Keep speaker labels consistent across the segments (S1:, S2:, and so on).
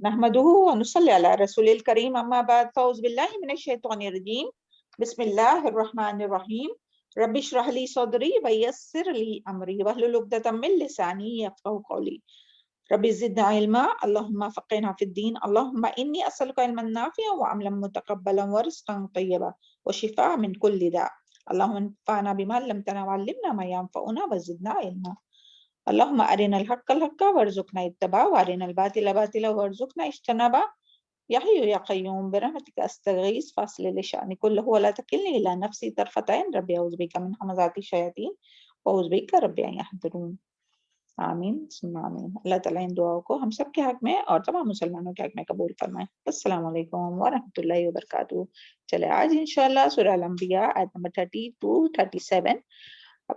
S1: نحمده ونصلي على رسول الكريم اما بعد فاعوذ بالله من الشيطان الرجيم بسم الله الرحمن الرحيم رب اشرح لي صدري ويسر لي امري واحلل عقدة من لساني يفقهوا قولي رب زدنا علما اللهم فقهنا في الدين اللهم اني اسالك علما نافعا وعملا متقبلا ورزقا طيبا وشفاء من كل داء اللهم انفعنا بما علمتنا وعلمنا ما ينفعنا وزدنا علما اللهم أرنا الحق حقا وارزقنا اتباعه وأرنا الباطل باطلا وارزقنا اجتنابه يا حي يا قيوم برحمتك أستغيث فاصل لشأني كله ولا تكلني إلى نفسي طرفة عين ربي أعوذ بك من همزات الشياطين وأعوذ بك ربي أن يحضرون آمین ثم آمین. اللہ تعالیٰ ان دعاؤں کو ہم سب کے حق میں اور تمام مسلمانوں کے حق میں قبول فرمائے. السلام علیکم ورحمۃ اللہ وبرکاتہ. چلے آج انشاءاللہ سورہ الانبیاء آیت نمبر 32-37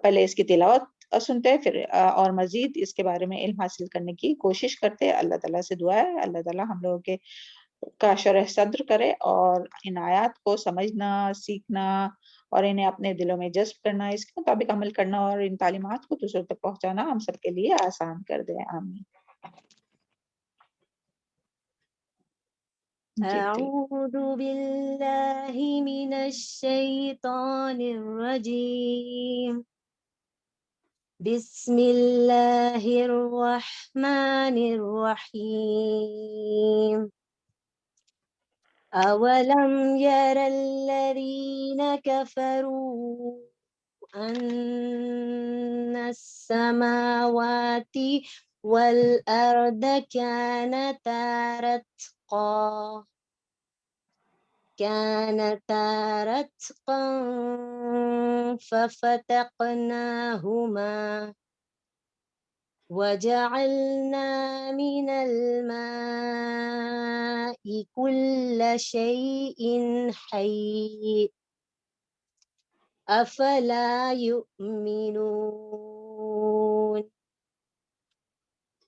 S1: پہلے اس کی تلاوت سنتے پھر اور مزید اس کے بارے میں علم حاصل کرنے کی کوشش کرتے. اللہ تعالیٰ سے دعا ہے اللہ تعالیٰ ہم لوگوں کے کا شرح صدر کرے اور ان آیات کو سمجھنا سیکھنا اور انہیں اپنے دلوں میں جذب کرنا اس کے مطابق عمل کرنا اور ان تعلیمات کو دوسروں تک پہنچانا ہم سب کے لیے آسان کر دے. آمین.
S2: أعوذ بالله من الشيطان الرجيم بسم الله الرحمن الرحيم أولم ير الذين كفروا أن السماوات والأرض كانتا رتقا ففتقناهما وجعلنا من الماء كل شيء حي أفلا يؤمنون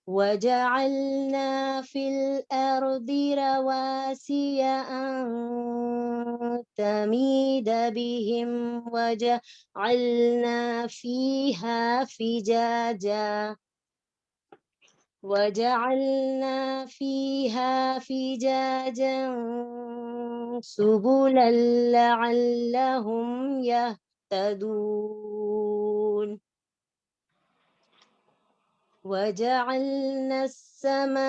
S2: وجعلنا في الأرض رواسي أن تميد بهم وجعلنا فيها فجاجا سبلا لعلهم يهتدون وجعلنا السماء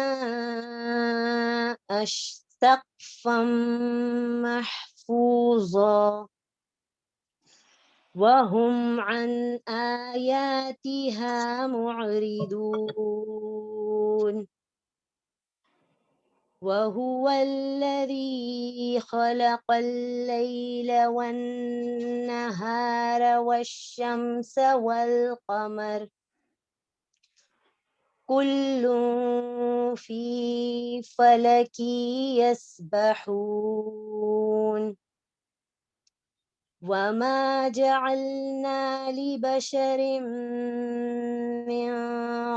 S2: سقفا محفوظا وهم عن آياتها معرضون وهو الذي خلق الليل والنهار والشمس والقمر كل في فلك يسبحون وما جعلنا لبشر من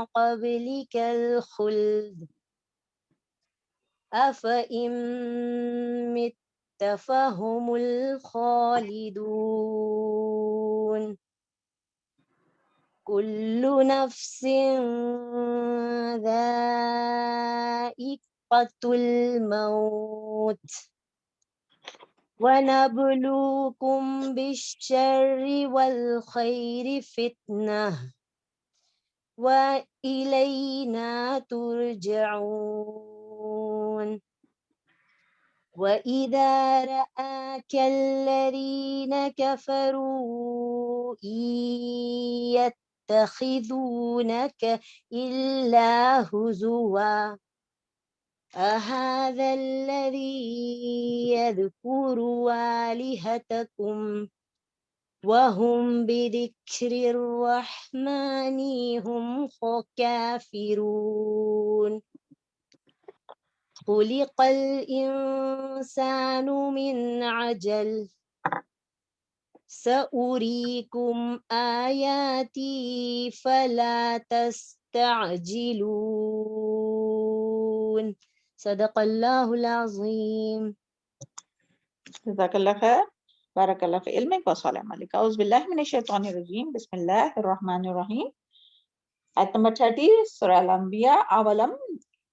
S2: قبلك الخلد أفإن مت فهم الخالدون كل نفس ذائقة الموت ونبلوكم بالشر والخير فتنة وإلينا ترجعون وإذا رآك الذين كفروا يتخذونك إلا هزوا أهذا الذي يذكر آلهتكم وهم بذكر الرحمن هم كافرون خلق الإنسان من عجل سأريكم آياتي فلا تستعجلون صدق اللہ العظیم.
S1: جزاک اللہ خیر. بارک اللہ فی علمک و صالح عملک. اعوذ باللہ من الشیطان الرجیم بسم اللہ الرحمن الرحیم. آیت نمبر 30 سورہ الانبیاء. اولم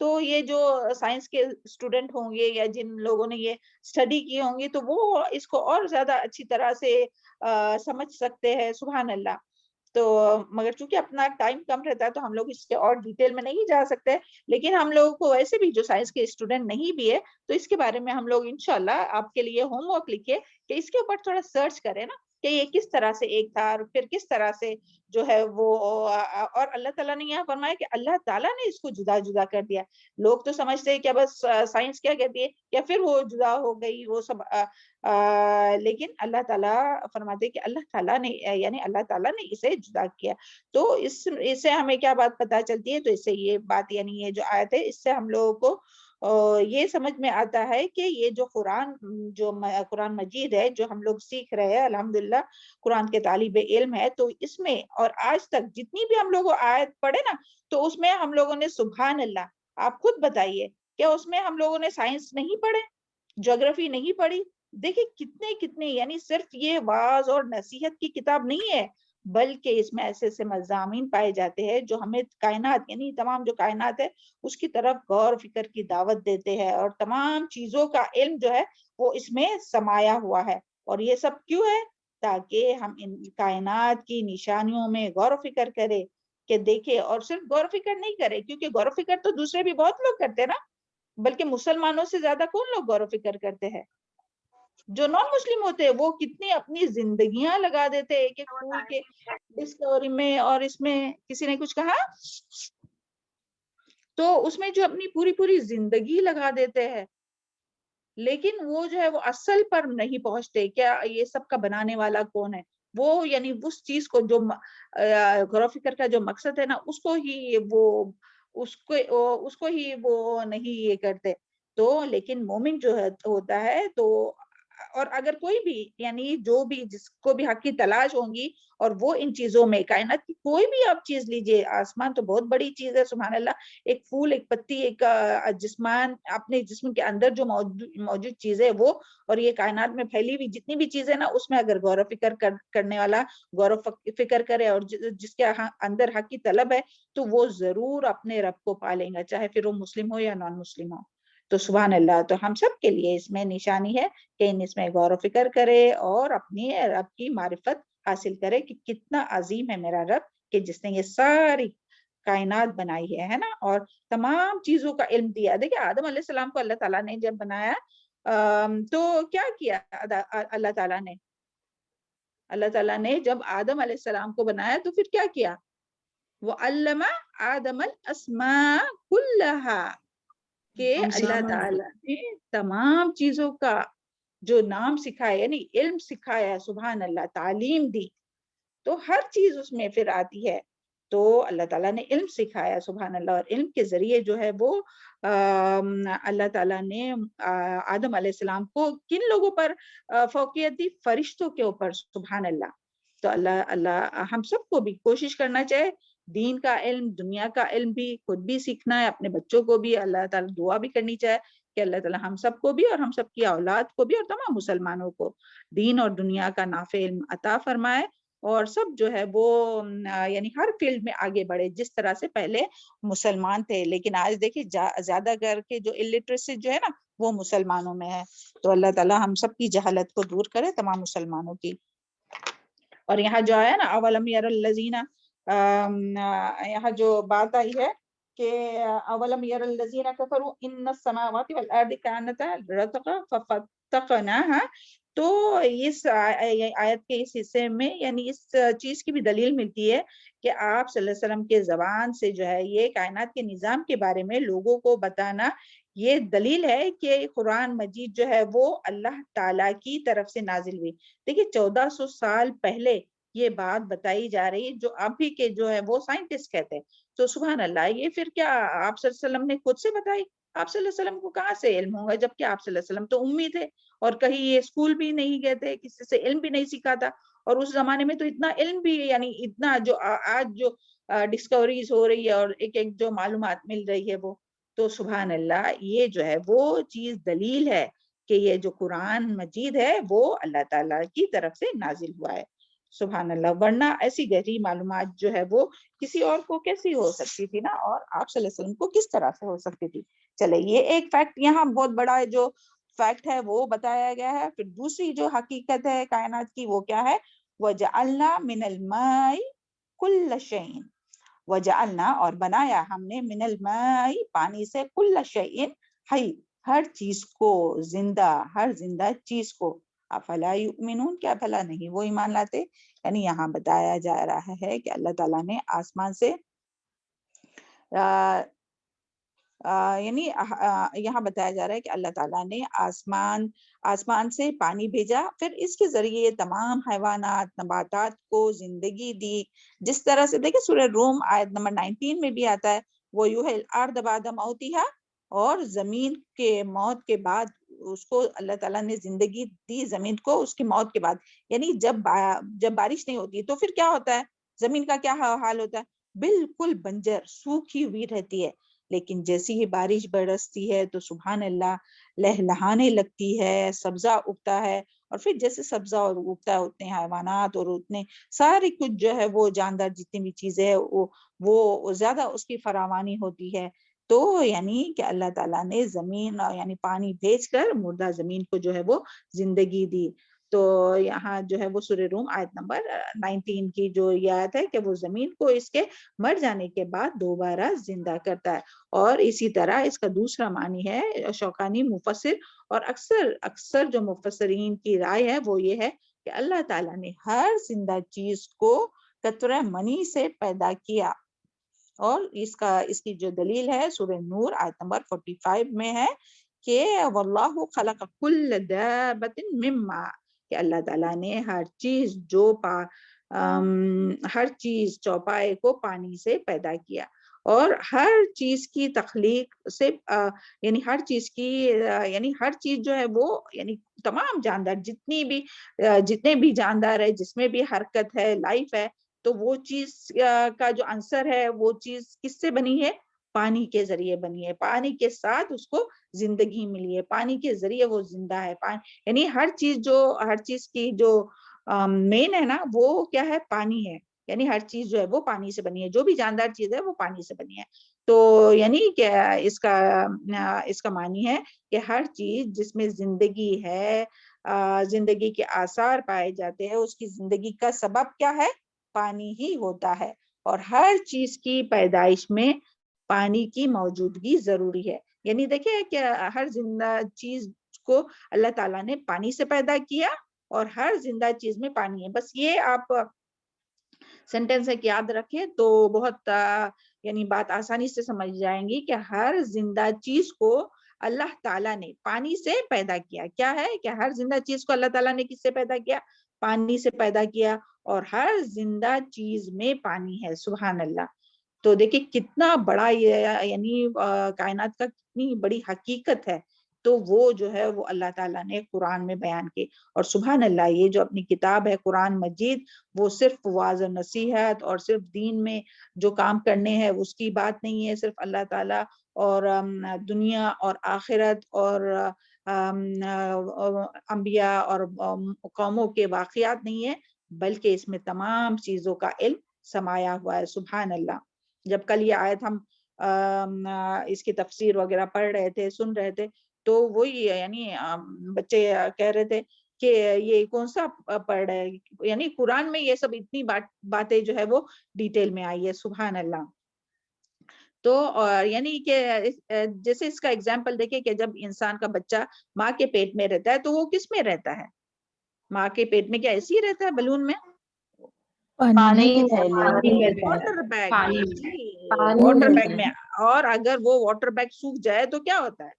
S1: تو یہ جو سائنس کے اسٹوڈنٹ ہوں گے یا جن لوگوں نے یہ اسٹڈی کی ہوں گی تو وہ اس کو اور زیادہ اچھی طرح سے سمجھ سکتے ہیں. سبحان اللہ. تو مگر چونکہ اپنا ٹائم کم رہتا ہے تو ہم لوگ اس کے اور ڈیٹیل میں نہیں جا سکتے, لیکن ہم لوگوں کو ویسے بھی جو سائنس کے اسٹوڈنٹ نہیں بھی ہے تو اس کے بارے میں ہم لوگ انشاءاللہ آپ کے لیے ہوم ورک لکھے کہ اس کے اوپر تھوڑا سرچ کریں نا کہ یہ کس طرح سے ایک تھا اور پھر کس طرح سے جو ہے وہ, اور اللہ تعالیٰ نے یہاں فرمایا کہ اللہ تعالیٰ نے اس کو جدا جدا کر دیا. لوگ تو سمجھتے ہیں کہ بس سائنس کیا کہتی ہے یا پھر وہ جدا ہو گئی وہ سب, لیکن اللہ تعالیٰ فرماتے کہ اللہ تعالیٰ نے یعنی اللہ تعالیٰ نے اسے جدا کیا. تو اس سے ہمیں کیا بات پتہ چلتی ہے؟ تو اس سے یہ بات یعنی یہ جو آیت ہے اس سے ہم لوگوں کو یہ سمجھ میں آتا ہے کہ یہ جو قرآن مجید ہے جو ہم لوگ سیکھ رہے ہیں الحمدللہ قرآن کے طالب علم ہے, تو اس میں اور آج تک جتنی بھی ہم لوگ آیت پڑھے نا تو اس میں ہم لوگوں نے سبحان اللہ, آپ خود بتائیے کیا اس میں ہم لوگوں نے سائنس نہیں پڑھے, جیوگرافی نہیں پڑھی؟ دیکھیں کتنے یعنی صرف یہ واعظ اور نصیحت کی کتاب نہیں ہے بلکہ اس میں ایسے ایسے مضامین پائے جاتے ہیں جو ہمیں کائنات یعنی تمام جو کائنات ہے اس کی طرف غور و فکر کی دعوت دیتے ہیں, اور تمام چیزوں کا علم جو ہے وہ اس میں سمایا ہوا ہے. اور یہ سب کیوں ہے؟ تاکہ ہم ان کائنات کی نشانیوں میں غور و فکر کریں کہ دیکھیں, اور صرف غور و فکر نہیں کرے کیونکہ غور و فکر تو دوسرے بھی بہت لوگ کرتے ہیں نا, بلکہ مسلمانوں سے زیادہ کون لوگ غور و فکر کرتے ہیں؟ جو نان مسلم ہوتے ہیں وہ کتنی اپنی زندگیاں لگا دیتے ہیں ایک ایک پھول کے ڈسکوری میں, اور اس میں کسی نے کچھ کہا تو اس میں جو اپنی پوری زندگی لگا دیتے ہیں, لیکن وہ جو ہے وہ اصل پر نہیں پہنچتے. کیا یہ سب کا بنانے والا کون ہے؟ وہ یعنی اس چیز کو جو غور و فکر کا جو مقصد ہے نا اس کو ہی وہ نہیں یہ کرتے. تو لیکن مومن جو ہوتا ہے تو, اور اگر کوئی بھی یعنی جو بھی جس کو بھی حق کی تلاش ہوں گی اور وہ ان چیزوں میں کائنات کی کوئی بھی آپ چیز لیجئے, آسمان تو بہت بڑی چیز ہے سبحان اللہ, ایک پھول ایک پتی ایک جسمان اپنے جسم کے اندر جو موجود چیز ہے وہ, اور یہ کائنات میں پھیلی ہوئی جتنی بھی چیزیں نا اس میں اگر غور و فکر کرنے والا غور و فکر کرے اور جس کے اندر حق کی طلب ہے تو وہ ضرور اپنے رب کو پالیں گا, چاہے پھر وہ مسلم ہو یا نان مسلم ہو. تو سبحان اللہ, تو ہم سب کے لیے اس میں نشانی ہے کہ اس میں غور و فکر کرے اور اپنی رب کی معرفت حاصل کرے کہ کتنا عظیم ہے میرا رب کہ جس نے یہ ساری کائنات بنائی ہے نا, اور تمام چیزوں کا علم دیا. دیکھیں آدم علیہ السلام کو اللہ تعالیٰ نے جب بنایا تو کیا کیا اللہ تعالیٰ نے جب آدم علیہ السلام کو بنایا تو پھر کیا کیا؟ وَعَلَّمَ آدَمَ الْأَسْمَاءَ كُلَّهَا, کہ اللہ تعالیٰ نے تمام چیزوں کا جو نام سکھایا یعنی علم سکھایا, سبحان اللہ, تعلیم دی, تو ہر چیز اس میں پھر آتی ہے. تو اللہ تعالیٰ نے علم سکھایا سبحان اللہ, اور علم کے ذریعے جو ہے وہ اللہ تعالیٰ نے آدم علیہ السلام کو کن لوگوں پر فوقیت دی؟ فرشتوں کے اوپر سبحان اللہ. تو اللہ ہم سب کو بھی کوشش کرنا چاہے دین کا علم دنیا کا علم بھی خود بھی سیکھنا ہے, اپنے بچوں کو بھی اللہ تعالیٰ دعا بھی کرنی چاہے کہ اللہ تعالیٰ ہم سب کو بھی اور ہم سب کی اولاد کو بھی اور تمام مسلمانوں کو دین اور دنیا کا نافع علم عطا فرمائے, اور سب جو ہے وہ یعنی ہر فیلڈ میں آگے بڑھے جس طرح سے پہلے مسلمان تھے. لیکن آج دیکھیں زیادہ کر کے جو الٹریسی جو ہے نا وہ مسلمانوں میں ہے. تو اللہ تعالیٰ ہم سب کی جہالت کو دور کرے تمام مسلمانوں کی. اور یہاں جو ہے نا اولم یر الذین, یہاں جو بات آئی ہے کہ اولم یر الذین کفروا ان السماوات والارض کانتا رتقا ففتقناها, تو اس آیت کے اس حصے میں یعنی اس چیز کی بھی دلیل ملتی ہے کہ آپ صلی اللہ علیہ وسلم کے زبان سے جو ہے یہ کائنات کے نظام کے بارے میں لوگوں کو بتانا یہ دلیل ہے کہ قرآن مجید جو ہے وہ اللہ تعالیٰ کی طرف سے نازل ہوئی. دیکھیے 1400 سال پہلے یہ بات بتائی جا رہی ہے جو ابھی کے جو ہے وہ سائنٹسٹ کہتے ہیں. تو سبحان اللہ, یہ پھر کیا آپ صلی اللہ علیہ وسلم نے خود سے بتائی؟ آپ صلی اللہ علیہ وسلم کو کہاں سے علم ہوگا جبکہ آپ صلی اللہ علیہ وسلم تو امی تھے اور کہیں یہ اسکول بھی نہیں گئے تھے, کسی سے علم بھی نہیں سیکھا تھا, اور اس زمانے میں تو اتنا علم بھی یعنی اتنا جو آج جو ڈسکوریز ہو رہی ہے اور ایک ایک جو معلومات مل رہی ہے وہ, تو سبحان اللہ یہ جو ہے وہ چیز دلیل ہے کہ یہ جو قرآن مجید ہے وہ اللہ تعالیٰ کی طرف سے نازل ہوا ہے. سبحان اللہ، ورنہ ایسی گہری معلومات جو ہے وہ کسی اور کو کیسی ہو سکتی تھی نا، اور آپ صلی اللہ علیہ وسلم کو کس طرح سے ہو سکتی تھی. چلے یہ ایک فیکٹ یہاں بہت بڑا جو فیکٹ ہے وہ بتایا گیا ہے. پھر دوسری جو حقیقت ہے کائنات کی وہ کیا ہے؟ وَجَعَلْنَا مِنَ الْمَاءِ كُلَّ شَيْءٍ، وَجَعَلْنَا اور بنایا ہم نے من الماء پانی سے كُلَّ شَيْءٍ حی ہر چیز کو، زندہ ہر زندہ چیز کو. افلا یؤمنون کیا بھلا نہیں وہ ایمان لاتے؟ یعنی یہاں بتایا جا رہا ہے کہ اللہ تعالیٰ نے آسمان سے یعنی یہاں بتایا جا رہا ہے کہ اللہ تعالیٰ نے آسمان سے پانی بھیجا، پھر اس کے ذریعے تمام حیوانات نباتات کو زندگی دی. جس طرح سے دیکھیں سورہ روم آیت نمبر 19 میں بھی آتا ہے وَيُحْيِي الْأَرْضَ بَعْدَ مَوْتِهَا، اور زمین کے موت کے بعد اس کو اللہ تعالیٰ نے زندگی دی زمین کو اس کی موت کے بعد. یعنی جب بارش نہیں ہوتی تو پھر کیا ہوتا ہے؟ زمین کا کیا حال ہوتا ہے؟ بالکل بنجر سوکھی ہوئی رہتی ہے. لیکن جیسی ہی بارش برستی ہے تو سبحان اللہ لہلہانے لگتی ہے، سبزہ اگتا ہے، اور پھر جیسے سبزہ اور اگتا ہے اتنے حیوانات اور اتنے ساری کچھ جو ہے وہ جاندار جتنی بھی چیزیں ہیں وہ زیادہ اس کی فراوانی ہوتی ہے. تو یعنی کہ اللہ تعالیٰ نے زمین یعنی پانی بھیج کر مردہ زمین کو جو ہے وہ زندگی دی. تو یہاں جو ہے وہ سورہ روم آیت نمبر 19 کی جو یہ آیت ہے کہ وہ زمین کو اس کے مر جانے کے بعد دوبارہ زندہ کرتا ہے. اور اسی طرح اس کا دوسرا معنی ہے شوکانی مفسر اور اکثر جو مفسرین کی رائے ہے وہ یہ ہے کہ اللہ تعالیٰ نے ہر زندہ چیز کو قطرہ منی سے پیدا کیا. اور اس کی جو دلیل ہے سورہ نور آیت نمبر 45 میں ہے کہ واللہ خلق کل دابۃ من ماء، کہ اللہ تعالیٰ نے ہر چیز چوپائے کو پانی سے پیدا کیا. اور ہر چیز کی تخلیق سے یعنی ہر چیز جو ہے وہ یعنی تمام جاندار جتنے بھی جاندار ہے، جس میں بھی حرکت ہے، لائف ہے، تو وہ چیز کا جو عنصر ہے وہ چیز کس سے بنی ہے؟ پانی کے ذریعے بنی ہے. پانی کے ساتھ اس کو زندگی ملی ہے، پانی کے ذریعے وہ زندہ ہے. یعنی ہر چیز کی جو مین ہے نا وہ کیا ہے؟ پانی ہے. یعنی ہر چیز جو ہے وہ پانی سے بنی ہے، جو بھی جاندار چیز ہے وہ پانی سے بنی ہے. تو یعنی کہ اس کا معنی ہے کہ ہر چیز جس میں زندگی ہے، زندگی کے آثار پائے جاتے ہیں، اس کی زندگی کا سبب کیا ہے؟ پانی ہی ہوتا ہے. اور ہر چیز کی پیدائش میں پانی کی موجودگی ضروری ہے. یعنی دیکھیں کہ ہر زندہ چیز کو اللہ تعالیٰ نے پانی سے پیدا کیا اور ہر زندہ چیز میں پانی ہے. بس یہ آپ سینٹینس ایک یاد رکھیں تو بہت یعنی بات آسانی سے سمجھ جائیں گی کہ ہر زندہ چیز کو اللہ تعالیٰ نے پانی سے پیدا کیا. کیا ہے کہ ہر زندہ چیز کو اللہ تعالیٰ نے کس سے پیدا کیا؟ پانی سے پیدا کیا. اور ہر زندہ چیز میں پانی ہے. سبحان اللہ. تو دیکھیں کتنا بڑا یہ یعنی کائنات کا کتنی بڑی حقیقت ہے. تو وہ جو ہے وہ اللہ تعالیٰ نے قرآن میں بیان کی. اور سبحان اللہ یہ جو اپنی کتاب ہے قرآن مجید، وہ صرف واعظ و نصیحت اور صرف دین میں جو کام کرنے ہیں اس کی بات نہیں ہے، صرف اللہ تعالیٰ اور دنیا اور آخرت اور انبیاء اور قوموں کے واقعات نہیں ہے، بلکہ اس میں تمام چیزوں کا علم سمایا ہوا ہے. سبحان اللہ. جب کل یہ آیت ہم اس کی تفسیر وغیرہ پڑھ رہے تھے، سن رہے تھے، تو وہی یعنی بچے کہہ رہے تھے کہ یہ کون سا پڑھ رہے ہیں، یعنی قرآن میں یہ سب اتنی باتیں جو ہے وہ ڈیٹیل میں آئی ہے. سبحان اللہ. تو یعنی کہ جیسے اس کا اگزامپل دیکھیں کہ جب انسان کا بچہ ماں کے پیٹ میں رہتا ہے تو وہ کس میں رہتا ہے؟ ماں کے پیٹ میں کیا ایسے ہی رہتا ہے بلون میں؟ واٹر بیگ میں. اور اگر وہ واٹر بیگ سوکھ جائے تو کیا ہوتا ہے؟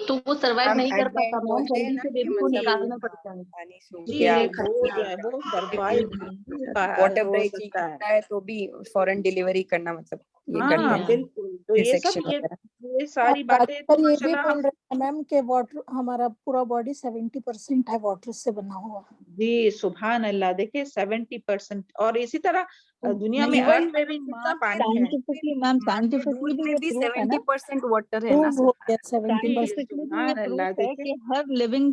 S2: تو وہ سروائیو نہیں کر پاتا میم، جلدی سے بیبی کو نکالنا پڑتا ہے.
S3: واٹر بریک ہوتا ہے تو بھی فوراً ڈیلیوری کرنا مطلب یہ کرتے ہیں.
S1: بالکل. تو یہ سب یہ ساری باتیں
S4: یہ بھی بول رہے ہیں میم کہ واٹر ہمارا پورا باڈی 70% ہے واٹر سے بنا ہوا.
S1: جی سبحان اللہ. دیکھیں 70%. اور اسی طرح دنیا میں ارتھ میں بھی پانی ہے.
S2: سائنٹیفکلی 70% واٹر ہے نا.
S1: سبحان اللہ. دیکھیں
S2: ہر لیونگ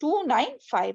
S1: 295।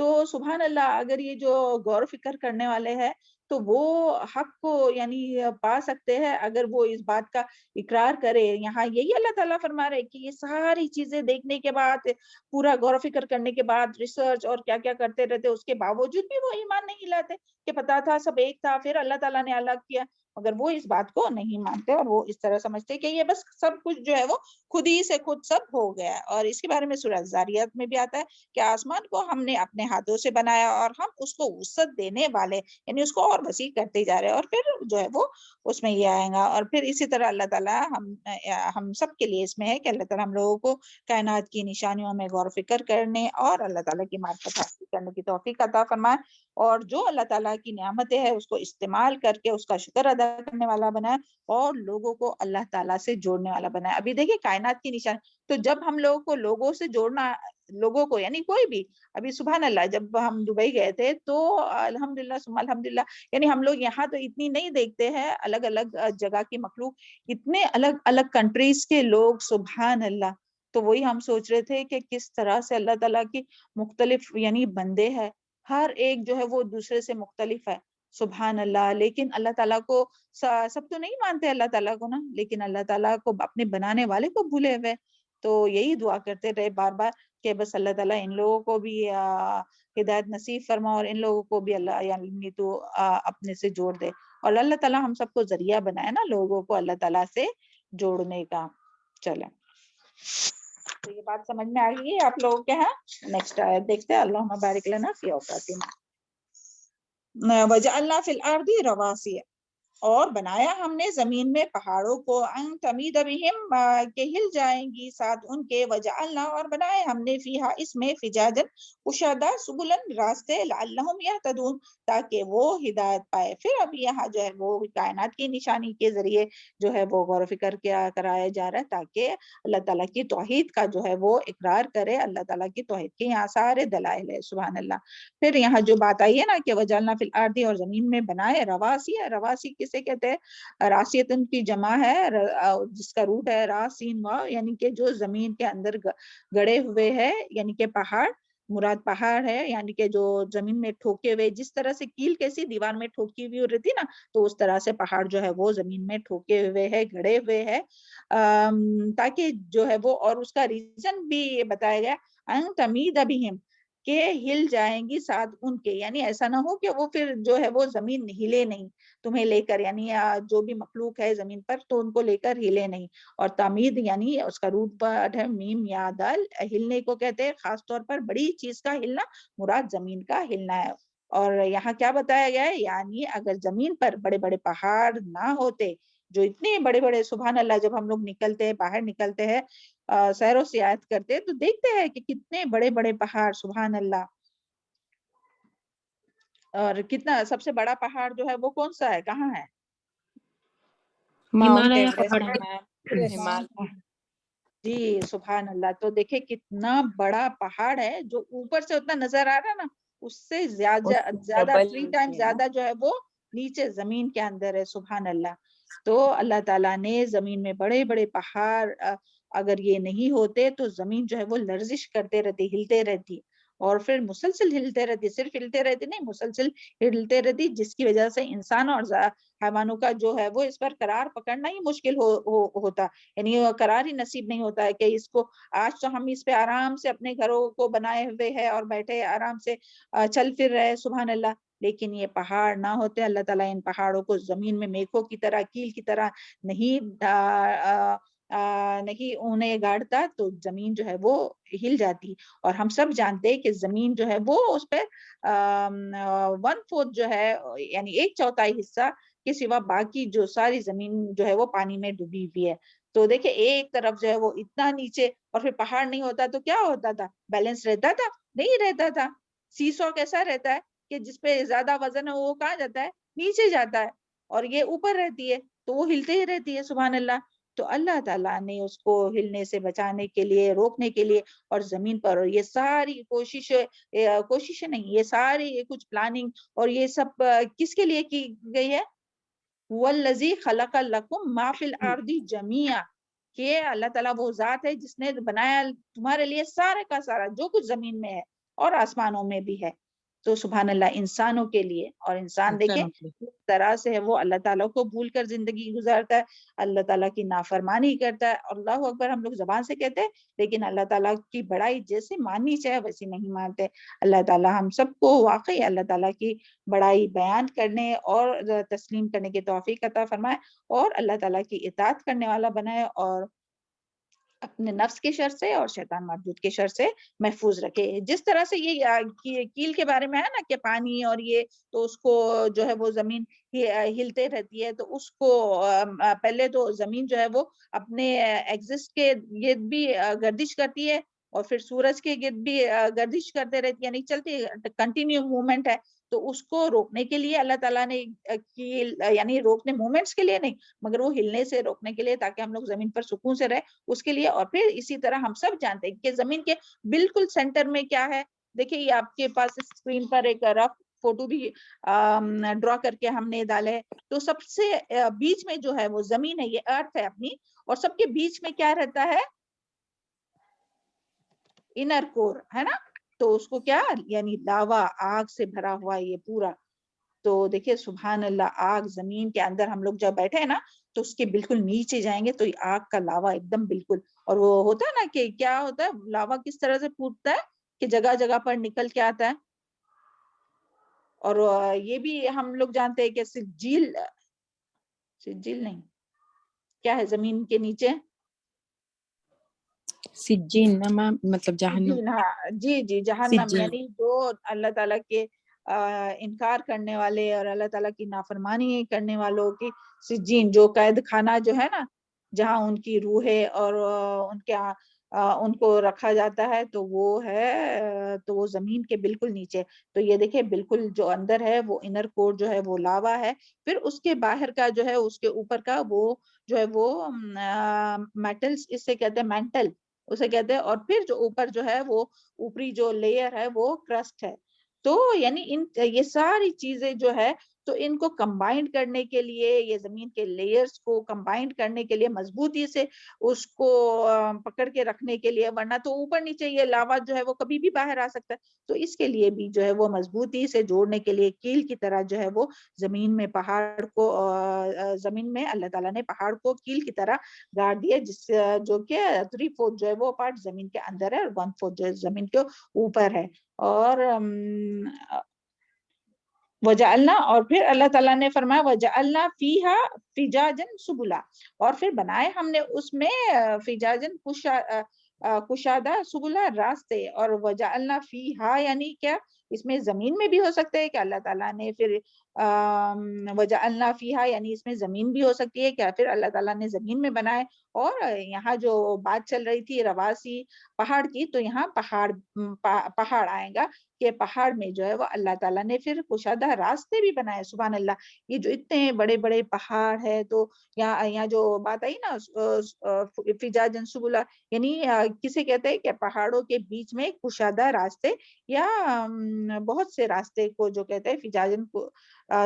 S1: تو سبحان اللہ اگر یہ جو غور و فکر کرنے والے ہیں تو وہ حق کو یعنی پا سکتے ہیں اگر وہ اس بات کا اقرار کرے. یہاں یہی اللہ تعالیٰ فرما رہے کہ یہ ساری چیزیں دیکھنے کے بعد, پورا غور و فکر کرنے کے بعد, ریسرچ اور کیا کیا کرتے رہتے, اس کے باوجود بھی وہ ایمان نہیں لاتے کہ پتا تھا سب ایک تھا, پھر اللہ تعالیٰ نے الگ کیا. مگر وہ اس بات کو نہیں مانتے اور وہ اس طرح سمجھتے کہ یہ بس سب کچھ جو ہے وہ خود ہی سے خود سب ہو گیا ہے. اور اس کے بارے میں سورہ زاریات میں بھی آتا ہے کہ آسمان کو ہم نے اپنے ہاتھوں سے بنایا اور ہم اس کو وسعت دینے والے, یعنی اس کو اور وسیع کرتے جا رہے ہیں, اور پھر جو ہے وہ اس میں یہ آئے گا. اور پھر اسی طرح اللہ تعالیٰ ہم سب کے لیے اس میں ہے کہ اللہ تعالیٰ ہم لوگوں کو کائنات کی نشانیوں میں غور و فکر کرنے اور اللہ تعالیٰ کی معرفت حاصل کرنے کی توفیق عطا فرمائے, اور جو اللہ تعالیٰ کی نعمتیں ہیں اس کو استعمال کر کے اس کا شکر ادا کرنے والا بنائے اور لوگوں کو اللہ تعالیٰ سے جوڑنے والا بنائے. ابھی دیکھیں کائنات کی نشان, تو جب ہم لوگوں کو لوگوں سے جوڑنا, لوگوں کو یعنی کوئی بھی, ابھی سبحان اللہ جب ہم دبئی گئے تھے تو الحمدللہ ثم الحمدللہ, یعنی ہم لوگ یہاں تو اتنی نہیں دیکھتے ہیں الگ الگ جگہ کی مخلوق, اتنے الگ الگ کنٹریز کے لوگ, سبحان اللہ. تو وہی ہم سوچ رہے تھے کہ کس طرح سے اللہ تعالیٰ کی مختلف یعنی بندے ہیں, ہر ایک جو ہے وہ دوسرے سے مختلف ہے, سبحان اللہ. لیکن اللہ تعالیٰ کو سب تو نہیں مانتے اللہ تعالیٰ کو نا, لیکن اللہ تعالیٰ کو اپنے بنانے والے کو بھولے ہوئے. تو یہی دعا کرتے رہے بار بار کہ بس اللہ تعالیٰ ان لوگوں کو بھی ہدایت نصیب فرما اور ان لوگوں کو بھی اللہ یعنی تو اپنے سے جوڑ دے, اور اللہ تعالیٰ ہم سب کو ذریعہ بنائے نا لوگوں کو اللہ تعالیٰ سے جوڑنے کا. چلیں تو یہ بات سمجھ میں آ گئی ہے آپ لوگوں کے ہاں. نیکسٹ آیت دیکھتے ہیں. اللہم بارک لنا فی اوقاتنا وجعلنا فی الارض رواسی, اور بنایا ہم نے زمین میں پہاڑوں کو, ان تمید بہم کہ ہل جائیں گی ساتھ ان کے, وجعلنا اور بنائے ہم نے فیہا اس میں فجاجن کشادہ, سبلن راستے, لعلہم یہتدون تاکہ وہ ہدایت پائے. پھر اب یہاں جو ہے وہ کائنات کی نشانی کے ذریعے جو ہے وہ غور و فکر کیا کرایا جا رہا ہے تاکہ اللہ تعالیٰ کی توحید کا جو ہے وہ اقرار کرے. اللہ تعالیٰ کی توحید کے یہاں سارے دلائل ہے, سبحان اللہ. پھر یہاں جو بات آئی ہے نا کہ وجعلنا فی الارض, اور زمین میں بنائے رواسی. رواسی کسے کہتے ہیں؟ راسیتن کی جمع ہے جس کا روٹ ہے راسین وا, یعنی کہ جو زمین کے اندر گڑے ہوئے ہیں, یعنی کہ پہاڑ مراد پہاڑ ہے, یعنی کہ جو زمین میں ٹھوکے ہوئے, جس طرح سے کیل کیسی دیوار میں ٹھوکی ہوئی رہتی نا, تو اس طرح سے پہاڑ جو ہے وہ زمین میں ٹھوکے ہوئے ہے, گڑے ہوئے ہے, تاکہ جو ہے وہ, اور اس کا ریزن بھی یہ بتایا گیا ان تمید بہم کہ ہل جائیں گی ساتھ ان کے, یعنی ایسا نہ ہو کہ وہ پھر جو ہے وہ زمین ہلے نہیں تمہیں لے کر, یعنی جو بھی مخلوق ہے زمین پر تو ان کو لے کر ہلے نہیں. اور تمید یعنی اس کا روٹ ورڈ ہے میم یا دال, ہلنے کو کہتے ہیں خاص طور پر بڑی چیز کا ہلنا, مراد زمین کا ہلنا ہے. اور یہاں کیا بتایا گیا ہے, یعنی اگر زمین پر بڑے بڑے پہاڑ نہ ہوتے, جو اتنے بڑے بڑے, سبحان اللہ, جب ہم لوگ نکلتے ہیں باہر نکلتے ہیں سیر و سیاحت کرتے تو دیکھتے ہیں کہ کتنے بڑے بڑے پہاڑ, سبحان اللہ. اور کتنا سب سے بڑا پہاڑ جو ہے وہ کون سا ہے, کہاں ہے؟
S3: Mount
S2: Himalaya
S3: Everest.
S1: جی سبحان اللہ. تو دیکھیں کتنا بڑا پہاڑ ہے, جو اوپر سے اتنا نظر آ رہا ہے نا, اس سے زیادہ 3 ٹائم زیادہ جو ہے وہ نیچے زمین کے اندر ہے, سبحان اللہ. تو اللہ تعالیٰ نے زمین میں بڑے بڑے پہاڑ, اگر یہ نہیں ہوتے تو زمین جو ہے وہ لرزش کرتے رہتی, ہلتے رہتی, اور پھر مسلسل ہلتے رہتی, صرف ہلتے رہتی نہیں مسلسل ہلتے رہتی, جس کی وجہ سے انسان اور حیوانوں کا جو ہے وہ اس پر قرار پکڑنا ہی مشکل ہوتا, یعنی قرار ہی نصیب نہیں ہوتا ہے کہ اس کو, آج تو ہم اس پہ آرام سے اپنے گھروں کو بنائے ہوئے ہیں اور بیٹھے آرام سے چل پھر رہے, سبحان اللہ. لیکن یہ پہاڑ نہ ہوتے, اللہ تعالیٰ ان پہاڑوں کو زمین میں میکھوں کی طرح, کیل کی طرح نہیں انہیں گاڑتا تو زمین جو ہے وہ ہل جاتی. اور ہم سب جانتے ہیں کہ زمین جو ہے وہ اس پہ 1/4 جو ہے یعنی 1/4 حصہ کے سوا باقی جو ساری زمین جو ہے وہ پانی میں ڈوبی ہوئی ہے. تو دیکھیں ایک طرف جو ہے وہ اتنا نیچے, اور پھر پہاڑ نہیں ہوتا تو کیا ہوتا تھا, بیلنس رہتا تھا, نہیں رہتا تھا. سیسو کیسا رہتا ہے کہ جس پہ زیادہ وزن ہے وہ کہاں جاتا ہے, نیچے جاتا ہے, اور یہ اوپر رہتی ہے تو وہ ہلتے ہی رہتی ہے, سبحان اللہ. تو اللہ تعالیٰ نے اس کو ہلنے سے بچانے کے لیے, روکنے کے لیے, اور زمین پر, اور یہ ساری کوششیں نہیں, یہ ساری کچھ پلاننگ اور یہ سب کس کے لیے کی گئی ہے؟ وَالَّذِي خَلَقَ لَكُم مَا فِي الْأَرْضِ جَمِيعًا, کہ اللہ تعالیٰ وہ ذات ہے جس نے بنایا تمہارے لیے سارے کا سارا جو کچھ زمین میں ہے, اور آسمانوں میں بھی ہے. تو سبحان اللہ انسانوں کے لیے, اور انسان دیکھیں اس طرح سے ہے وہ اللہ تعالیٰ کو بھول کر زندگی گزارتا ہے, اللہ تعالیٰ کی نافرمانی کرتا ہے. اللہ اکبر ہم لوگ زبان سے کہتے ہیں, لیکن اللہ تعالیٰ کی بڑائی جیسے ماننی چاہے ویسی نہیں مانتے. اللہ تعالیٰ ہم سب کو واقعی اللہ تعالیٰ کی بڑائی بیان کرنے اور تسلیم کرنے کی توفیق عطا فرمائے, اور اللہ تعالیٰ کی اطاعت کرنے والا بنائے, اور اپنے نفس کے شر سے اور شیطان مردود کے شر سے محفوظ رکھے. جس طرح سے یہ کیل کے بارے میں ہے نا کہ پانی اور یہ, تو اس کو جو ہے وہ زمین ہلتے رہتی ہے, تو اس کو پہلے تو زمین جو ہے وہ اپنے ایگزسٹ کے گرد بھی گردش کرتی ہے, اور پھر سورج کے گرد بھی گردش کرتے رہتی ہے, یعنی چلتی کنٹینیو موومنٹ ہے. تو اس کو روکنے کے لیے اللہ تعالیٰ نے کیل, یعنی روکنے موومنٹس کے لیے نہیں, مگر وہ ہلنے سے روکنے کے لیے, تاکہ ہم لوگ زمین پر سکون سے رہے اس کے لیے. اور پھر اسی طرح ہم سب جانتے ہیں کہ زمین کے بالکل سینٹر میں کیا ہے. دیکھیں یہ آپ کے پاس اسکرین پر ایک رف فوٹو بھی ڈرا کر کے ہم نے ڈالے ہے. تو سب سے بیچ میں جو ہے وہ زمین ہے, یہ ارتھ ہے اپنی, اور سب کے بیچ میں کیا رہتا ہے, انر کور ہے نا. تو اس کو کیا, یعنی لاوا, آگ سے بھرا ہوا یہ پورا. تو دیکھیے سبحان اللہ, آگ زمین کے اندر ہم لوگ جب بیٹھے ہیں نا, تو اس کے بالکل نیچے جائیں گے تو یہ آگ کا لاوا ایک دم بالکل, اور وہ ہوتا ہے نا کہ کیا ہوتا ہے, لاوا کس طرح سے پھوٹتا ہے کہ جگہ جگہ پر نکل کے آتا ہے. اور یہ بھی ہم لوگ جانتے ہیں کہ سجیل نہیں, کیا ہے زمین کے نیچے,
S3: سجین نا میم, مطلب جہنم.
S1: جی جہنم,
S3: سجین.
S1: یعنی جو اللہ تعالیٰ کے انکار کرنے والے اور اللہ تعالیٰ کی نافرمانی کرنے والوں کی سجین, جو قید خانہ جو ہے نا, جہاں ان کی روحیں اور ان کو رکھا جاتا ہے, تو وہ ہے تو وہ زمین کے بالکل نیچے. تو یہ دیکھیں بالکل جو اندر ہے وہ انر کور جو ہے وہ لاوا ہے. پھر اس کے باہر کا جو ہے, اس کے اوپر کا وہ جو ہے وہ میٹلز, اس سے کہتے ہیں مینٹل اسے کہتے ہیں. اور پھر جو اوپر جو ہے وہ اوپری جو لیئر ہے وہ کرسٹ ہے. تو یعنی یہ ساری چیزیں جو ہے, تو ان کو کمبائنڈ کرنے کے لیے, یہ زمین کے لیئرز کو کمبائنڈ کرنے کے لیے, مضبوطی سے اس کو پکڑ کے رکھنے کے لیے, ورنہ تو اوپر نیچے یہ لاوا جو ہے وہ کبھی بھی باہر آ سکتا ہے. تو اس کے لیے بھی جو ہے وہ مضبوطی سے جوڑنے کے لیے کیل کی طرح جو ہے وہ زمین میں پہاڑ کو, زمین میں اللہ تعالیٰ نے پہاڑ کو کیل کی طرح گاڑ دیا, جس جو کہ 3/4 جو ہے وہ پارٹ زمین کے اندر ہے, اور 1/4 جو ہے زمین کے اوپر ہے. اور وجعلنا, اور پھر اللہ تعالیٰ نے فرمایا وجعلنا فیہا فجاجا سبلا, اور پھر بنائے ہم نے اس میں فجاجن کشادہ سبلا راستے. اور وجعلنا فیہا یعنی کیا, اس میں زمین میں بھی ہو سکتا ہے کہ اللہ تعالیٰ نے پھر وجعلنا فیہا یعنی اس میں زمین بھی ہو سکتی ہے, کیا پھر اللہ تعالیٰ نے زمین میں بنائے. اور یہاں جو بات چل رہی تھی رواسی پہاڑ کی, تو یہاں پہاڑ آئے گا کہ پہاڑ میں جو ہے وہ اللہ تعالیٰ نے پھر کشادہ راستے بھی بنائے. سبحان اللہ, یہ جو اتنے بڑے بڑے پہاڑ ہے, تو یہاں جو بات آئی نا فجاجن سبلا, یعنی کسے کہتے ہیں کہ پہاڑوں کے بیچ میں کشادہ راستے, یا بہت سے راستے کو جو کہتے ہیں فجاجن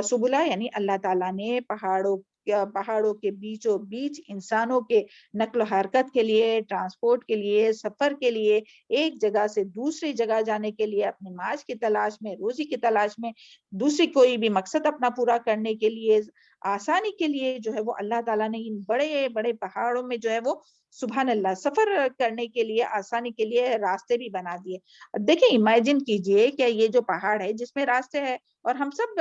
S1: سبلا, یعنی اللہ تعالیٰ نے پہاڑوں کے بیچوں بیچ انسانوں کے نقل و حرکت کے لیے, ٹرانسپورٹ کے لیے, سفر کے لیے, ایک جگہ سے دوسری جگہ جانے کے لیے, اپنے معاش کی تلاش میں, روزی کی تلاش میں, دوسری کوئی بھی مقصد اپنا پورا کرنے کے لیے, آسانی کے لیے جو ہے وہ اللہ تعالیٰ نے ان بڑے بڑے پہاڑوں میں جو ہے وہ سبحان اللہ سفر کرنے کے لیے, آسانی کے لیے راستے بھی بنا دیے. دیکھیں امیجن کیجئے کہ یہ جو پہاڑ ہے جس میں راستے ہے, اور ہم سب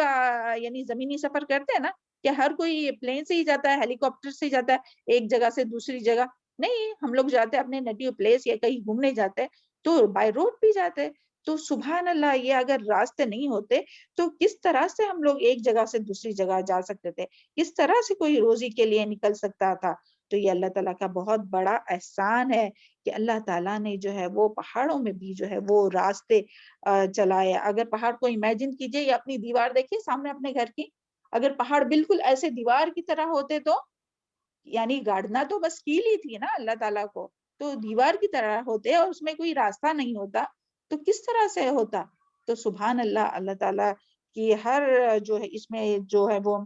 S1: یعنی زمینی سفر کرتے ہیں نا, کہ ہر کوئی پلین سے ہی جاتا ہے, ہیلی کاپٹر سے ہی جاتا ہے ایک جگہ سے دوسری جگہ, نہیں, ہم لوگ جاتے ہیں اپنے نیٹیو پلیس یا کہیں گھومنے جاتے ہیں تو بائی روڈ بھی جاتے ہیں. تو سبحان اللہ, یہ اگر راستے نہیں ہوتے تو کس طرح سے ہم لوگ ایک جگہ سے دوسری جگہ جا سکتے تھے, کس طرح سے کوئی روزی کے لیے نکل سکتا تھا. تو یہ اللہ تعالیٰ کا بہت بڑا احسان ہے کہ اللہ تعالیٰ نے جو ہے وہ پہاڑوں میں بھی جو ہے وہ راستے چلائے. اگر پہاڑ کو امیجن کیجئے, یا اپنی دیوار دیکھیے سامنے اپنے گھر کی, اگر پہاڑ بالکل ایسے دیوار کی طرح ہوتے تو, یعنی گاڑنا تو بس کیل ہی تھی نا اللہ تعالیٰ کو, تو دیوار کی طرح ہوتے اور اس میں کوئی راستہ نہیں ہوتا تو کس طرح سے ہوتا. تو سبحان اللہ, اللہ تعالیٰ کی ہر جو ہے اس میں جو ہے وہ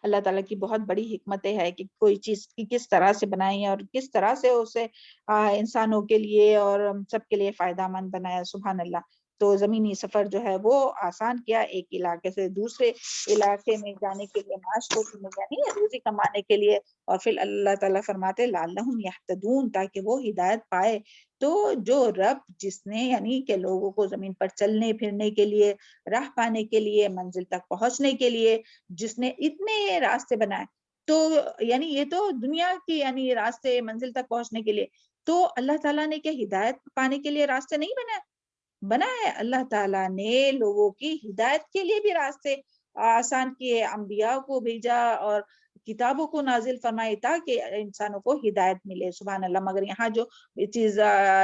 S1: اللہ تعالیٰ کی بہت بڑی حکمتیں ہے کہ کوئی چیز کی کس طرح سے بنائی اور کس طرح سے اسے انسانوں کے لیے اور سب کے لیے فائدہ مند بنایا. سبحان اللہ. تو زمینی سفر جو ہے وہ آسان کیا, ایک علاقے سے دوسرے علاقے میں جانے کے لیے, معاش کو یعنی روزی کمانے کے لیے. اور پھر اللہ تعالیٰ فرماتے لعلہم یہتدون, تاکہ وہ ہدایت پائے. تو جو رب جس نے یعنی کہ لوگوں کو زمین پر چلنے پھرنے کے لیے, راہ پانے کے لیے, منزل تک پہنچنے کے لیے جس نے اتنے راستے بنائے, تو یعنی یہ تو دنیا کی یعنی راستے منزل تک پہنچنے کے لیے, تو اللہ تعالیٰ نے کیا ہدایت پانے کے لیے راستے نہیں بنائے؟ اللہ تعالیٰ نے لوگوں کی ہدایت کے لیے بھی راستے آسان کیے, انبیاء کو بھیجا اور کتابوں کو نازل فرمائی تاکہ انسانوں کو ہدایت ملے. سبحان اللہ. مگر یہاں جو چیز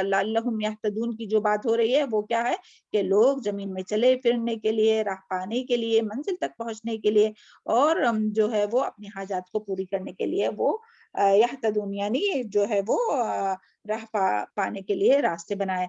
S1: لعلہم یہتدون کی جو بات ہو رہی ہے وہ کیا ہے کہ لوگ زمین میں چلے پھرنے کے لیے, راہ پانے کے لیے, منزل تک پہنچنے کے لیے اور جو ہے وہ اپنی حاجات کو پوری کرنے کے لیے وہ یہتدون یعنی جو ہے وہ راہ پانے کے لیے راستے بنائے,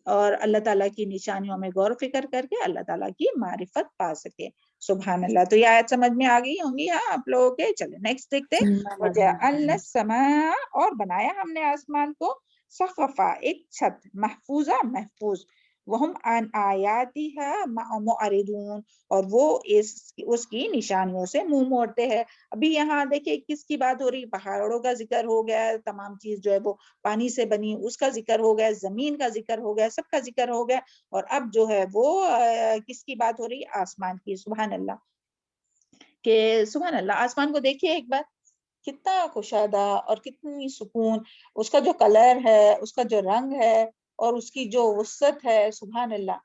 S1: اور اللہ تعالیٰ کی نشانیوں میں غور و فکر کر کے اللہ تعالیٰ کی معرفت پا سکے. سبحان اللہ. تو یہ آیت سمجھ میں آ گئی ہوں گی آپ لوگوں کے. چلے نیکسٹ دیکھتے. وَجَعَلْنَا السَّمَاءَ, اور بنایا ہم نے آسمان کو, سَقْفًا, ایک چھت, محفوظہ محفوظ, وَهُمْ عَنْ آيَاتِهَا مُعْرِضُونَ, اور وہ اس کی نشانیوں سے منہ موڑتے ہیں. ابھی یہاں دیکھیں کس کی بات ہو رہی, پہاڑوں کا ذکر ہو گیا, تمام چیز جو ہے وہ پانی سے بنی اس کا ذکر ہو گیا, زمین کا ذکر ہو گیا, سب کا ذکر ہو گیا, اور اب جو ہے وہ کس کی بات ہو رہی, آسمان کی. سبحان اللہ. کہ سبحان اللہ, آسمان کو دیکھیے ایک بار, کتنا کشادہ اور کتنی سکون, اس کا جو کلر ہے, اس کا جو رنگ ہے, اور اس کی جو وسعت ہے. سبحان اللہ.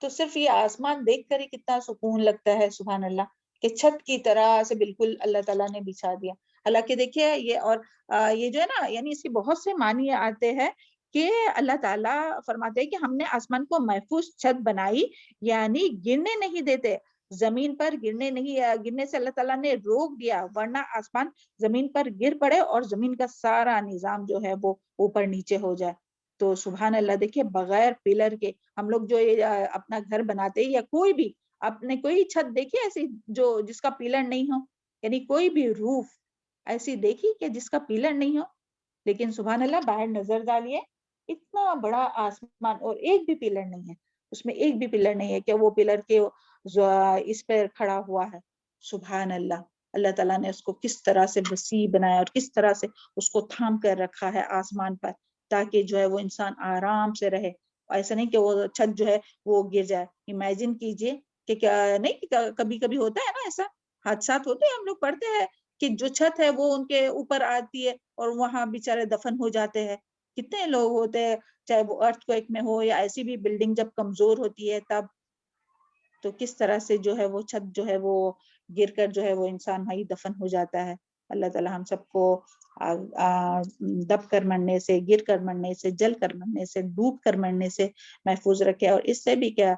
S1: تو صرف یہ آسمان دیکھ کر ہی کتنا سکون لگتا ہے. سبحان اللہ. کہ چھت کی طرح سے بالکل اللہ تعالیٰ نے بچھا دیا. حالانکہ دیکھیے یہ اور یہ جو ہے نا یعنی اس کے بہت سے معنی آتے ہیں کہ اللہ تعالیٰ فرماتے ہیں کہ ہم نے آسمان کو محفوظ چھت بنائی, یعنی گرنے نہیں دیتے, زمین پر گرنے سے اللہ تعالیٰ نے روک دیا, ورنہ آسمان زمین پر گر پڑے اور زمین کا سارا نظام جو ہے وہ اوپر نیچے ہو جائے. تو سبحان اللہ. دیکھیے بغیر پلر کے ہم لوگ جو اپنا گھر بناتے ہیں, یا کوئی بھی اپنے کوئی چھت دیکھیے ایسی جو جس کا پلر نہیں ہو, یعنی کوئی بھی روف ایسی دیکھی کہ جس کا پلر نہیں ہو. لیکن سبحان اللہ باہر نظر ڈالیے, اتنا بڑا آسمان اور ایک بھی پلر نہیں ہے, اس میں ایک بھی پلر نہیں ہے کہ وہ پلر کے اس پر کھڑا ہوا ہے. سبحان اللہ. اللہ تعالیٰ نے اس کو کس طرح سے وسیع بنایا اور کس طرح سے اس کو تھام کر رکھا ہے آسمان پر, تاکہ جو ہے وہ انسان آرام سے رہے. ایسا نہیں کہ وہ چھت جو ہے وہ گر جائے. امیجن کیجئے کہ کیا نہیں, کبھی کبھی ہوتا ہے نا ایسا, حادثات ہوتے ہیں, ہم لوگ پڑھتے ہیں کہ جو چھت ہے وہ ان کے اوپر آتی ہے اور وہاں بیچارے دفن ہو جاتے ہیں. کتنے لوگ ہوتے ہیں, چاہے وہ ارتھ کوئک میں ہو یا ایسی بھی بلڈنگ جب کمزور ہوتی ہے تب, تو کس طرح سے جو ہے وہ چھت جو ہے وہ گر کر جو ہے وہ انسان وہی دفن ہو جاتا ہے. اللہ تعالیٰ ہم سب کو دب کر مرنے سے, گر کر مرنے سے, جل کر مرنے سے, ڈوب کر مرنے سے محفوظ رکھے, اور اس سے بھی کیا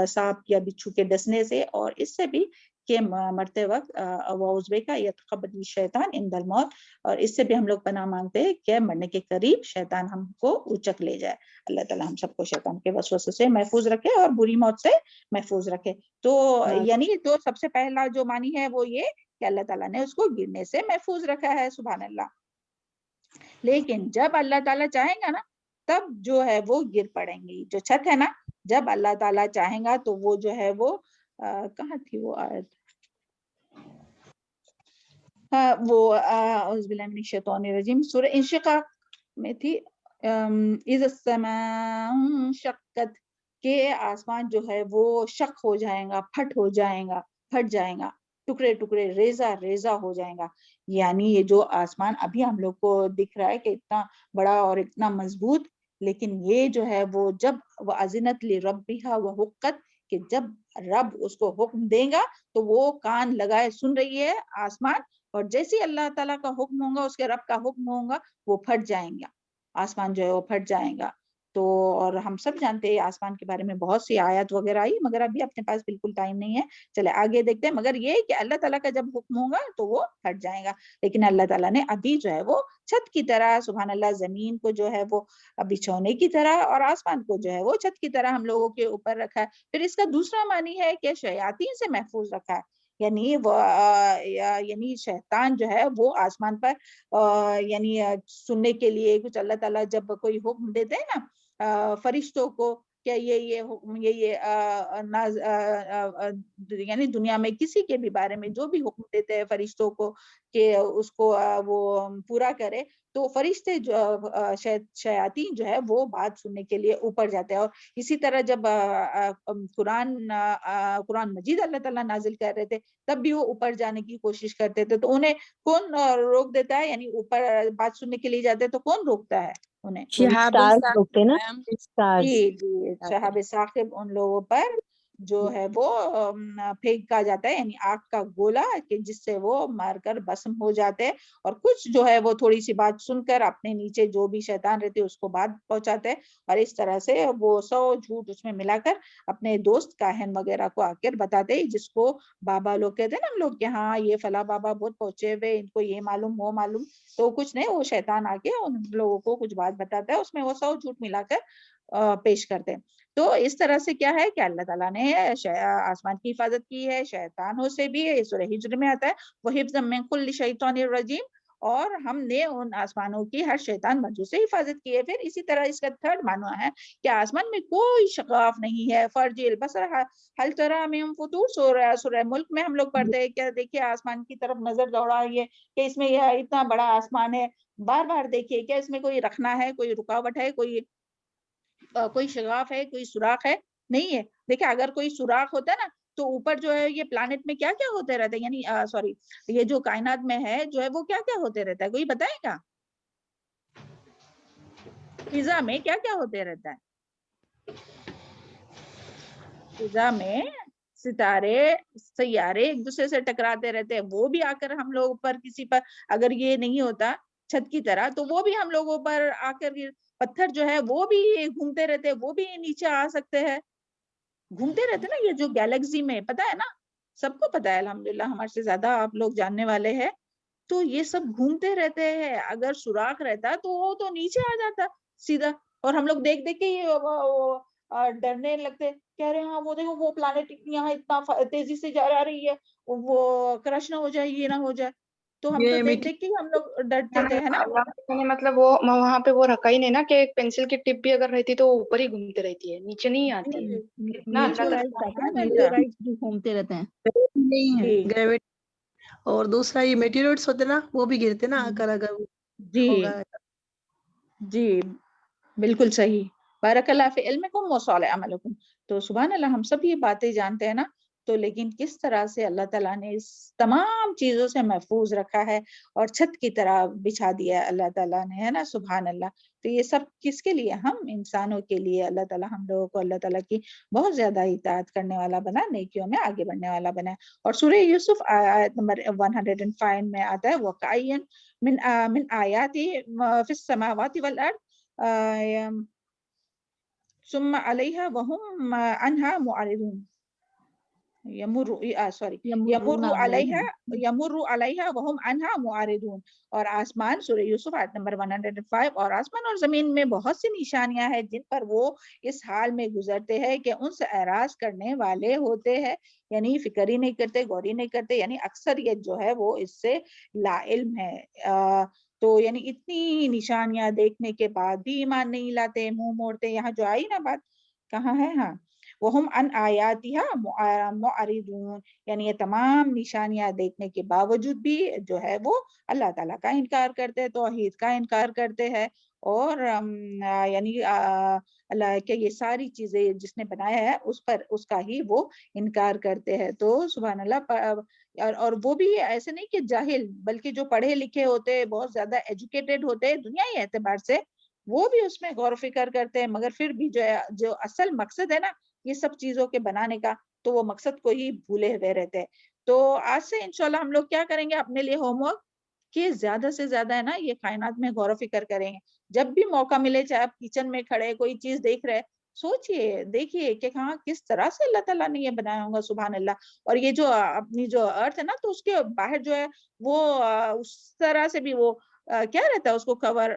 S1: سانپ یا بچھو کے ڈسنے سے, اور اس سے بھی کہ مرتے وقت اعوذ بک یتخبط الشیطان عند الموت, اور اس سے بھی ہم لوگ پناہ مانگتے ہیں کہ مرنے کے قریب شیطان ہم کو اچک لے جائے. اللہ تعالیٰ ہم سب کو شیطان کے وسوسے سے محفوظ رکھے اور بری موت سے محفوظ رکھے. تو یعنی تو سب سے پہلا جو معنی ہے وہ یہ کہ اللہ تعالیٰ نے اس کو گرنے سے محفوظ رکھا ہے. سبحان اللہ. لیکن جب اللہ تعالیٰ چاہیں گا نا تب جو ہے وہ گر پڑیں گی. جو چھت ہے نا, جب اللہ تعالیٰ چاہیں گا تو وہ جو ہے وہ کہاں تھی وہ آیت, وہ اعوذ باللہ من الشیطان الرجیم, سورہ انشقاق میں تھی, اذا السماء انشقت, کہ آسمان جو ہے وہ شق ہو جائے گا, پھٹ جائے گا, ٹکڑے ٹکڑے, ریزہ ریزہ ہو جائے گا. یعنی یہ جو آسمان ابھی ہم لوگ کو دکھ رہا ہے کہ اتنا بڑا اور اتنا مضبوط, لیکن یہ جو ہے وہ جب وَأَذِنَتْ لِرَبِّهَا وَحُقَّتْ, کہ جب رب اس کو حکم دے گا تو وہ کان لگائے سن رہی ہے آسمان, اور جیسے اللہ تعالیٰ کا حکم ہوگا, اس کے رب کا حکم ہوگا, وہ پھٹ جائیں گا, آسمان جو ہے وہ پھٹ جائیں گا. تو اور ہم سب جانتے ہیں آسمان کے بارے میں بہت سی آیات وغیرہ آئی, مگر ابھی اپنے پاس بالکل ٹائم نہیں ہے, چلے آگے دیکھتے ہیں. مگر یہ کہ اللہ تعالیٰ کا جب حکم ہوگا تو وہ پھٹ جائے گا. لیکن اللہ تعالیٰ نے ابھی جو ہے وہ چھت کی طرح, سبحان اللہ, زمین کو جو ہے وہ بچھونے کی طرح اور آسمان کو جو ہے وہ چھت کی طرح ہم لوگوں کے اوپر رکھا ہے. پھر اس کا دوسرا معنی ہے کہ شیاطین سے محفوظ رکھا ہے. یعنی وہ یعنی شیطان جو ہے وہ آسمان پر یعنی سننے کے لیے کچھ اللہ تعالیٰ جب کوئی حکم دیتے ہیں نا فرشتوں کو کہ یہ حکم یہ یعنی دنیا میں کسی کے بھی بارے میں جو بھی حکم دیتے ہیں فرشتوں کو کہ اس کو وہ پورا کرے، تو فرشتے جو شیاطین جو ہے وہ بات سننے کے لیے اوپر جاتے ہیں. اور اسی طرح جب قرآن مجید اللہ تعالیٰ نازل کر رہے تھے تب بھی وہ اوپر جانے کی کوشش کرتے تھے، تو انہیں کون روک دیتا ہے؟ یعنی اوپر بات سننے کے لیے جاتے تو کون روکتا ہے انہیں؟
S5: اسٹارز ہوتے نا، اسٹارز.
S1: جی جی شہاب ثاقب ان لوگوں پر جو ہے وہ پھینکا جاتا ہے، یعنی آگ کا گولا کہ جس سے وہ مار کر بسم ہو جاتے ہیں. اور کچھ جو ہے وہ تھوڑی سی بات سن کر اپنے نیچے جو بھی شیطان رہتے اس کو بات پہنچاتے ہیں، اور اس طرح سے وہ 100 جھوٹ اس میں ملا کر اپنے دوست کاہن وغیرہ کو آ کر بتاتے ہیں، جس کو بابا لوگ کہتے ہیں نا ہم لوگ کہ ہاں یہ فلاں بابا بہت پہنچے ہوئے، ان کو یہ معلوم وہ معلوم. تو کچھ نہیں، وہ شیطان آ کے ان لوگوں کو کچھ بات بتاتا ہے، اس میں وہ 100 جھوٹ ملا کر پیش کرتے ہیں. تو اس طرح سے کیا ہے کہ اللہ تعالیٰ نے آسمان کی حفاظت کی ہے شیطانوں سے بھی. سورہ ہجر میں آتا ہے وَحِفْظًا مِّن كُلِّ شَيْطَانٍ رَجِيمٍ، اور ہم نے ان آسمانوں کی ہر شیطان مجو سے حفاظت کی ہے. پھر اسی طرح اس کا تھرڈ معنی ہے کہ آسمان میں کوئی شگاف نہیں ہے. فرج البصر هل ترى من فطور، سورہ ملک میں ہم لوگ پڑھتے ہیں کہ دیکھیے آسمان کی طرف نظر دوڑائیے کہ اس میں یہ اتنا بڑا آسمان ہے، بار بار دیکھیے کیا اس میں کوئی رکھنا ہے، کوئی رکاوٹ ہے، کوئی شگاف ہے، کوئی سوراخ ہے؟ نہیں ہے. دیکھیں اگر کوئی سوراخ ہوتا ہے نا تو اوپر جو ہے یہ پلانٹ میں کیا کیا ہوتے رہتا ہے، یعنی سوری یہ جو کائنات میں ہے جو ہے وہ کیا کیا ہوتے رہتا ہے، کوئی بتائے گا؟ فضا میں کیا کیا ہوتے رہتا ہے؟ فضا میں ستارے سیارے ایک دوسرے سے ٹکراتے رہتے ہیں، وہ بھی آ کر ہم لوگ پر کسی پر اگر یہ نہیں ہوتا چھت کی طرح تو وہ بھی ہم لوگوں پر آ کر پتھر جو ہے وہ بھی گھومتے رہتے، وہ بھی نیچے آ سکتے ہیں، گھومتے رہتے نا. یہ جو گیلیکسی میں پتا ہے نا، سب کو پتا ہے الحمدللہ، ہمارے سے زیادہ آپ لوگ جاننے والے ہیں. تو یہ سب گھومتے رہتے ہیں. اگر سوراخ رہتا تو وہ تو نیچے آ جاتا سیدھا، اور ہم لوگ دیکھ دیکھ کے ڈرنے لگتے، کہہ رہے ہیں ہاں وہ دیکھو وہ پلانٹ یہاں اتنا تیزی سے جا رہی ہے، وہ کرش نہ ہو جائے، یہ نہ ہو جائے. تو ہم تو دیکھ دیکھ کے ہم لوگ ڈرتے تھے، ہے نا.
S2: مطلب وہ وہاں پہ وہ رکھا ہی نہیں نا کہ ایک پینسل کی ٹپ بھی اگر رہتی تو وہ اوپر ہی گھومتی رہتی ہے، نیچے نہیں آتی.
S6: میٹیورائٹس بھی گھومتے رہتے ہیں.
S7: نہیں ہے گریویٹی. اور دوسرا یہ میٹیورائٹس ہوتے نا وہ بھی گرتے نا آ کر، اگر
S1: جی
S7: ہوگا.
S1: جی بالکل صحیح. بارک اللہ فی علمکم وصالح عملکم. تو سبحان اللہ ہم سب یہ باتیں جانتے ہیں نا، تو لیکن کس طرح سے اللہ تعالیٰ نے اس تمام چیزوں سے محفوظ رکھا ہے اور چھت کی طرح بچھا دیا ہے اللہ تعالیٰ نے، ہے نا. سبحان اللہ. تو یہ سب کس کے لیے؟ ہم انسانوں کے لیے. اللہ تعالیٰ ہم لوگوں کو اللہ تعالیٰ کی بہت زیادہ اطاعت کرنے والا بنا، نیکیوں میں آگے بڑھنے والا بنا. اور سورہ یوسف آیت نمبر 105 میں آتا ہے وَقَعِّن من آیاتی فی السماوات والارض ثم علیہا وہم عنہا معرضون. یمر علیہا وہم عنہا معرضون. اور آسمان، سورہ یوسف آیت نمبر 105، اور آسمان اور زمین میں بہت سی نشانیاں ہیں جن پر وہ اس حال میں گزرتے ہیں کہ ان سے اعراض کرنے والے ہوتے ہیں، یعنی فکر ہی نہیں کرتے، غور ہی نہیں کرتے. یعنی اکثریت جو ہے وہ اس سے لا علم ہے. تو یعنی اتنی نشانیاں دیکھنے کے بعد بھی ایمان نہیں لاتے، منہ موڑتے. یہاں جو آئی نا بات، کہاں ہے؟ ہاں وہم عن آیاتها معرضون. یعنی یہ تمام نشانیاں دیکھنے کے باوجود بھی جو ہے وہ اللہ تعالیٰ کا انکار کرتے ہیں، توحید کا انکار کرتے ہیں. اور یعنی اللہ کہ یہ ساری چیزیں جس نے بنایا ہے اس کا ہی وہ انکار کرتے ہیں. تو سبحان اللہ. اور وہ بھی ایسے نہیں کہ جاہل، بلکہ جو پڑھے لکھے ہوتے، بہت زیادہ ایجوکیٹڈ ہوتے دنیائی اعتبار سے، وہ بھی اس میں غور و فکر کرتے ہیں. مگر پھر بھی جو اصل مقصد ہے نا یہ سب چیزوں کے بنانے کا، تو وہ مقصد کو ہی بھولے ہوئے رہتے ہیں. تو آج سے انشاءاللہ ہم لوگ کیا کریں گے اپنے لیے ہوم ورک، کہ زیادہ سے زیادہ ہے نا یہ کائنات میں غور و فکر کریں گے. جب بھی موقع ملے، چاہے آپ کچن میں کھڑے کوئی چیز دیکھ رہے، سوچئے دیکھیے کہ ہاں کس طرح سے اللہ تعالیٰ نے یہ بنایا ہوگا. سبحان اللہ. اور یہ جو اپنی جو ارتھ ہے نا، تو اس کے باہر جو ہے وہ اس طرح سے بھی وہ کیا رہتا ہے اس کو کور،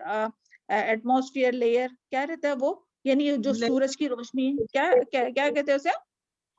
S1: ایٹماسفیئر لیئر کیا رہتا ہے وہ، یعنی جو سورج کی روشنی کیا کہتے ہیں اسے،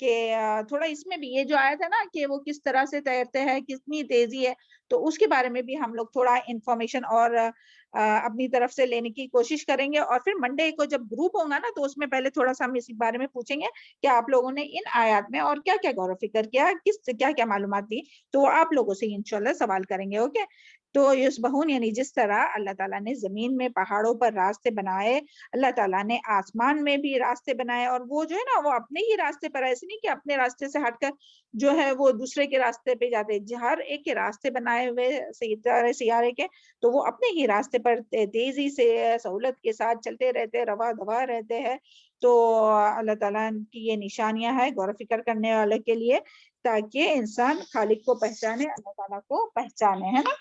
S1: کہ تھوڑا اس میں بھی یہ جو آیا تھا نا کہ وہ کس طرح سے تیرتے ہیں, کتنی تیزی ہے, تو اس کے بارے میں بھی ہم لوگ تھوڑا انفارمیشن اور اپنی طرف سے لینے کی کوشش کریں گے. اور پھر منڈے کو جب گروپ ہوگا نا تو اس میں پہلے تھوڑا سا ہم اس بارے میں پوچھیں گے کہ آپ لوگوں نے ان آیات میں اور کیا کیا غور و فکر کیا, کیا کیا معلومات دی, تو آپ لوگوں سے انشاءاللہ سوال کریں گے. اوکے, تو یسبحون یعنی جس طرح اللہ تعالیٰ نے زمین میں پہاڑوں پر راستے بنائے, اللہ تعالیٰ نے آسمان میں بھی راستے بنائے, اور وہ جو ہے نا وہ اپنے ہی راستے پر, ایسے نہیں کہ اپنے راستے سے ہٹ کر جو ہے وہ دوسرے کے راستے پہ جاتے, ہر ایک کے راستے بنائے ہوئے سیارے کے, تو وہ اپنے ہی راستے پر تیزی سے سہولت کے ساتھ چلتے رہتے, روا دوا رہتے ہیں. تو اللہ تعالیٰ کی یہ نشانیاں ہیں غور و فکر کرنے والے کے لیے, تاکہ انسان خالق کو پہچانے, اللہ تعالیٰ کو پہچانے, ہے نا.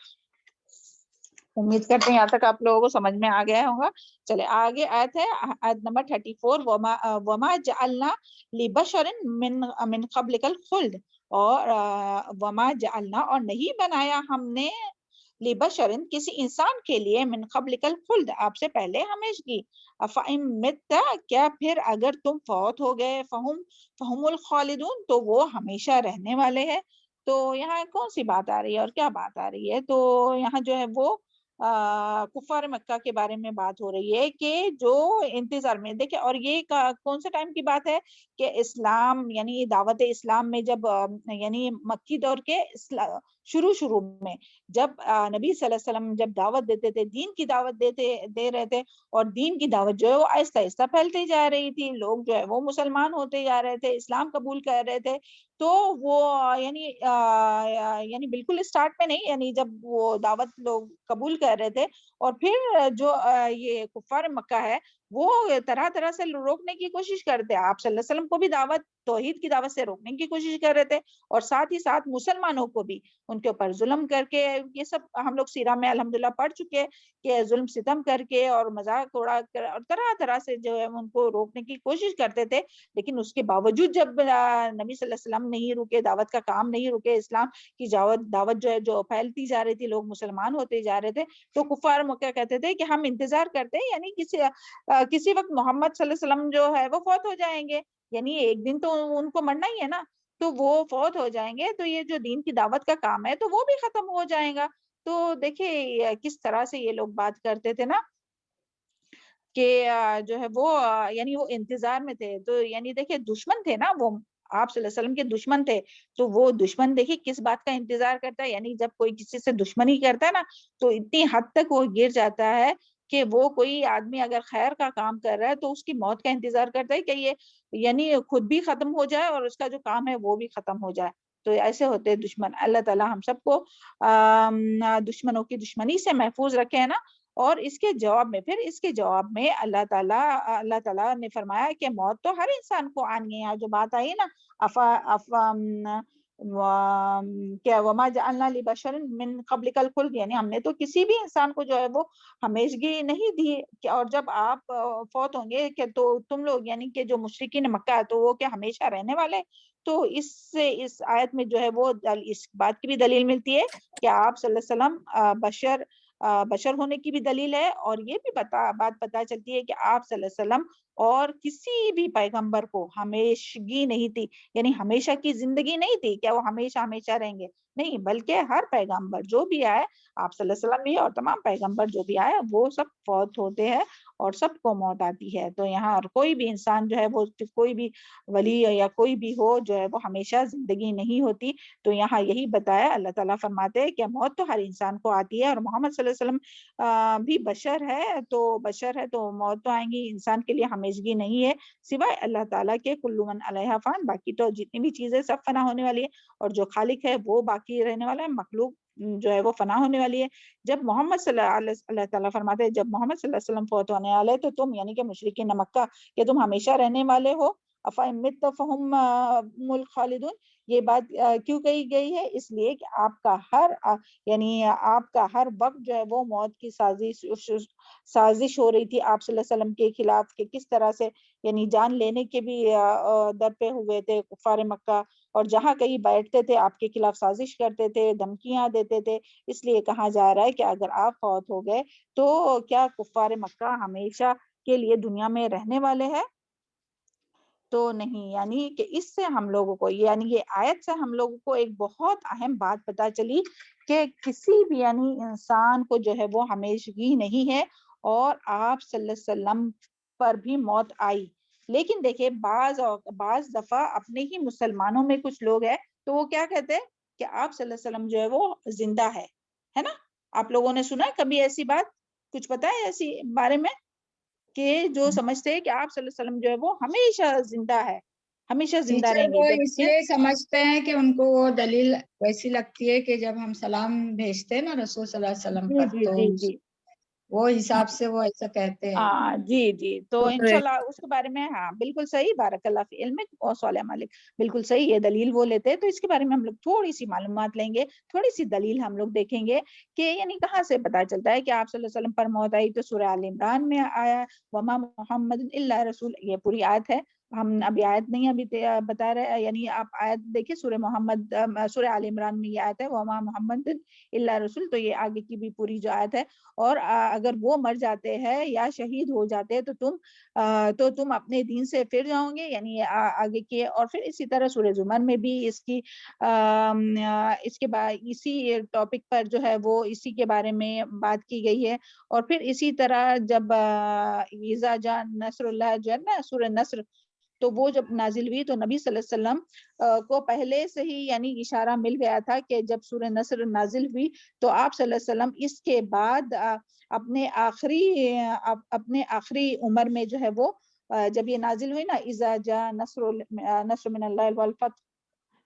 S1: امید کرتے ہیں یہاں تک آپ لوگوں کو سمجھ میں آ گیا ہوگا. چلے آگے آیت ہے, آیت نمبر 34, وما جعلنا لبشر من قبلک الخلد, اور وما جعلنا اور نہیں بنایا ہم نے لبشر کسی انسان کے لیے من قبلک الخلد آپ سے پہلے ہمیشگی, افئن مت کیا پھر اگر تم فوت ہو گئے, فہم الخالدون تو وہ ہمیشہ رہنے والے ہیں. تو یہاں کون سی بات آ رہی ہے اور کیا بات آ رہی ہے, تو یہاں جو ہے وہ کفار مکہ کے بارے میں بات ہو رہی ہے کہ جو انتظار میں دیکھیں, اور یہ کون سے ٹائم کی بات ہے کہ اسلام یعنی دعوت اسلام میں جب یعنی مکی دور کے شروع میں جب نبی صلی اللہ علیہ وسلم جب دعوت دیتے تھے, دین کی دعوت دے رہے تھے, اور دین کی دعوت جو ہے وہ آہستہ آہستہ پھیلتی جا رہی تھی, لوگ جو ہے وہ مسلمان ہوتے جا رہے تھے, اسلام قبول کر رہے تھے. تو وہ یعنی بالکل اسٹارٹ میں نہیں, یعنی جب وہ دعوت لوگ قبول کر رہے تھے, اور پھر جو یہ کفار مکہ ہے وہ طرح طرح سے روکنے کی کوشش کرتے, آپ صلی اللہ علیہ وسلم کو بھی دعوت توحید کی دعوت سے روکنے کی کوشش کر رہے تھے, اور ساتھ ہی ساتھ مسلمانوں کو بھی ان کے اوپر ظلم کر کے, یہ سب ہم لوگ سیرہ میں الحمدللہ پڑھ چکے کہ ظلم ستم کر کے اور مذاق اڑا کر اور طرح طرح سے جو ہے ان کو روکنے کی کوشش کرتے تھے. لیکن اس کے باوجود جب نبی صلی اللہ علیہ وسلم نہیں رکے, دعوت کا کام نہیں رکے, اسلام کی دعوت جو ہے جو پھیلتی جا رہی تھی, لوگ مسلمان ہوتے جا رہے تھے, تو کفار مکہ کہتے تھے کہ ہم انتظار کرتے ہیں, یعنی کسی وقت محمد صلی اللہ علیہ وسلم جو ہے وہ فوت ہو جائیں گے, یعنی ایک دن تو ان کو مرنا ہی ہے نا, تو وہ فوت ہو جائیں گے تو یہ جو دین کی دعوت کا کام ہے تو وہ بھی ختم ہو جائے گا. تو دیکھیں کس طرح سے یہ لوگ بات کرتے تھے نا کہ جو ہے وہ یعنی وہ انتظار میں تھے. تو یعنی دیکھیں دشمن تھے نا, وہ آپ صلی اللہ علیہ وسلم کے دشمن تھے, تو وہ دشمن دیکھیں کس بات کا انتظار کرتا ہے, یعنی جب کوئی کسی سے دشمنی کرتا ہے نا تو اتنی حد تک وہ گر جاتا ہے کہ وہ کوئی آدمی اگر خیر کا کام کر رہا ہے تو اس کی موت کا انتظار کرتا ہے کہ یہ یعنی خود بھی ختم ہو جائے اور اس کا جو کام ہے وہ بھی ختم ہو جائے. تو ایسے ہوتے ہیں دشمن. اللہ تعالیٰ ہم سب کو دشمنوں کی دشمنی سے محفوظ رکھے, ہے نا. اور اس کے جواب میں اللہ تعالیٰ نے فرمایا کہ موت تو ہر انسان کو آنی ہے. جو بات آئی نا کیا وما جعلنا لبشر من قبلک الخلد, یعنی ہم نے تو کسی بھی انسان کو جو ہے وہ ہمیشگی نہیں دی, اور جب آپ فوت ہوں گے کہ تو تم لوگ یعنی کہ جو مشرکین مکہ تو وہ کیا ہمیشہ رہنے والے. تو اس آیت میں جو ہے وہ اس بات کی بھی دلیل ملتی ہے کہ آپ صلی اللہ علیہ وسلم بشر ہونے کی بھی دلیل ہے, اور یہ بھی بات پتہ چلتی ہے کہ آپ صلی اللہ علیہ وسلم اور کسی بھی پیغمبر کو ہمیشگی نہیں تھی, یعنی ہمیشہ کی زندگی نہیں تھی, کیا وہ ہمیشہ رہیں گے, نہیں, بلکہ ہر پیغمبر جو بھی آئے, آپ صلی اللہ علیہ وسلم بھی اور تمام پیغمبر جو بھی آئے وہ سب فوت ہوتے ہیں اور سب کو موت آتی ہے. تو یہاں اور کوئی بھی انسان جو ہے وہ کوئی بھی ولی یا کوئی بھی ہو جو ہے وہ ہمیشہ زندگی نہیں ہوتی. تو یہاں یہی بتایا, اللہ تعالیٰ فرماتے ہیں کہ موت تو ہر انسان کو آتی ہے, اور محمد صلی اللہ علیہ وسلم بھی بشر ہے تو موت تو آئیں گی, انسان کے لیے ہمیشگی نہیں ہے سوائے اللہ تعالیٰ کے, کل من علیہا فان, باقی تو جتنی بھی چیزیں سب فنا ہونے والی ہے, اور جو خالق ہے وہ باقی رہنے والا ہے, مخلوق جو ہے وہ فنا ہونے والی ہے. جب محمد صلی اللہ تعالیٰ فرماتے ہیں جب محمد صلی اللہ علیہ وسلم فوت ہونے والے تو تم یعنی کہ مشرکین مکہ کہ تم ہمیشہ رہنے والے ہو, افئن مت فہم الخالدون, یہ بات کیوں کہی گئی ہے, اس لیے کہ آپ کا ہر وقت جو ہے وہ موت کی سازش ہو رہی تھی آپ صلی اللہ علیہ وسلم کے خلاف, کہ کس طرح سے یعنی جان لینے کے بھی در پہ ہوئے تھے کفار مکہ, اور جہاں کہیں بیٹھتے تھے آپ کے خلاف سازش کرتے تھے, دھمکیاں دیتے تھے. اس لیے کہا جا رہا ہے کہ اگر آپ فوت ہو گئے تو کیا کفار مکہ ہمیشہ کے لیے دنیا میں رہنے والے ہیں, تو نہیں، یعنی کہ اس سے ہم لوگوں کو، یعنی یہ آیت سے ہم لوگوں کو ایک بہت اہم بات پتہ چلی کہ کسی بھی یعنی انسان کو جو ہے وہ ہمیشگی نہیں ہے، اور آپ صلی اللہ علیہ وسلم پر بھی موت آئی. لیکن دیکھیں بعض دفعہ اپنے ہی مسلمانوں میں کچھ لوگ ہیں تو وہ کیا کہتے ہیں کہ آپ صلی اللہ علیہ وسلم جو ہے وہ زندہ ہے نا. آپ لوگوں نے سنا کبھی ایسی بات؟ کچھ پتا ہے ایسی بارے میں کہ جو سمجھتے ہیں کہ آپ صلی اللہ علیہ وسلم جو ہے وہ ہمیشہ زندہ ہے، ہمیشہ زندہ
S8: ٹیچر
S1: رہیں
S8: وہ
S1: گے؟
S8: اس لیے سمجھتے ہیں کہ ان کو وہ دلیل ویسی لگتی ہے کہ جب ہم سلام بھیجتے ہیں نا رسول صلی اللہ علیہ وسلم
S1: جی
S8: پر،
S1: جی
S8: تو
S1: جی جی
S8: وہ حساب سے وہ ایسا کہتے ہیں.
S1: جی تو انشاءاللہ اس کے بارے میں ہاں بالکل صحیح، بارک اللہ فی علمک اور صالح مالک، بالکل صحیح، یہ دلیل وہ لیتے ہیں. تو اس کے بارے میں ہم لوگ تھوڑی سی معلومات لیں گے، تھوڑی سی دلیل ہم لوگ دیکھیں گے کہ یعنی کہاں سے پتہ چلتا ہے کہ آپ صلی اللہ علیہ وسلم پر موت آئی. تو سورہ آل عمران میں آیا وما محمد الا رسول، یہ پوری آیت ہے. ہم ابھی آیت نہیں ابھی بتا رہے، یعنی آپ آیت دیکھیں سورہ محمد، سورہ آل عمران میں یہ آیت ہے وما محمد الا رسول، تو یہ آگے کی بھی پوری جو آیت ہے. اور اگر وہ مر جاتے ہیں یا شہید ہو جاتے ہیں تو تم اپنے دین سے پھر جاؤ گے، یعنی آگے کے. اور پھر اسی طرح سورہ زمر میں بھی اس کے بعد اسی ٹاپک پر جو ہے وہ اسی کے بارے میں بات کی گئی ہے. اور پھر اسی طرح جب اذا جاء نصر اللہ جو ہے نا سورہ نصر، تو وہ جب نازل ہوئی تو نبی صلی اللہ علیہ وسلم کو پہلے سے ہی یعنی اشارہ مل گیا تھا کہ جب سورہ نصر نازل ہوئی تو آپ صلی اللہ علیہ وسلم اس کے بعد اپنے آخری عمر میں جو ہے وہ جب یہ نازل ہوئی نا اذا جاء نصر من اللہ والفتح،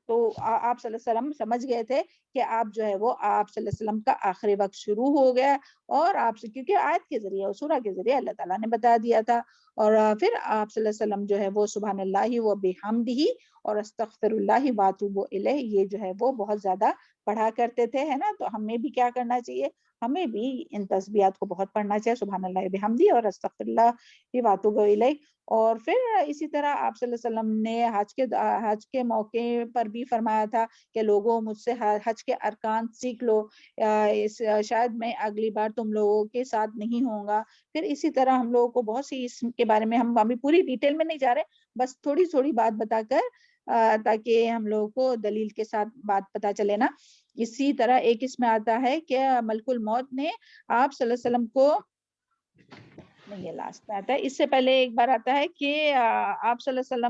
S1: تو آپ صلی اللہ علیہ وسلم سمجھ گئے تھے کہ آپ جو ہے وہ آپ صلی اللہ علیہ وسلم کا آخری وقت شروع ہو گیا. اور آپ سے کیونکہ آیت کے ذریعے اور سورہ کے ذریعے اللہ تعالیٰ نے بتا دیا تھا. اور پھر آپ صلی اللہ علیہ وسلم جو ہے وہ سبحان اللہ و بحمدہ اور استغفر اللہ واتوب الیہ یہ جو ہے وہ بہت زیادہ پڑھا کرتے تھے، ہے نا. تو ہمیں بھی کیا کرنا چاہیے؟ ہمیں بھی ان تسبیحات کو بہت پڑھنا چاہیے، سبحان اللہ بحمدہ اور استغفر اللہ واتوب الیہ. اور پھر اسی طرح آپ صلی اللہ علیہ وسلم نے حج کے موقع پر بھی فرمایا تھا کہ لوگوں مجھ سے حج کے ارکان سیکھ لو، شاید میں اگلی بار تم لوگوں کے ساتھ نہیں ہوں گا. پھر اسی طرح ہم لوگوں کو بہت سی اس کے بارے میں، ہم ابھی پوری ڈیٹیل میں نہیں جا رہے، بس تھوڑی تھوڑی بات بتا کر تاکہ ہم لوگوں کو دلیل کے ساتھ بات پتا چلے نا. اسی طرح ایک اس میں آتا ہے کہ ملک الموت نے آپ صلی اللہ علیہ وسلم کو، نہیں یہ لاسٹ میں آتا ہے، اس سے پہلے ایک بار آتا ہے کہ آپ صلی اللہ علیہ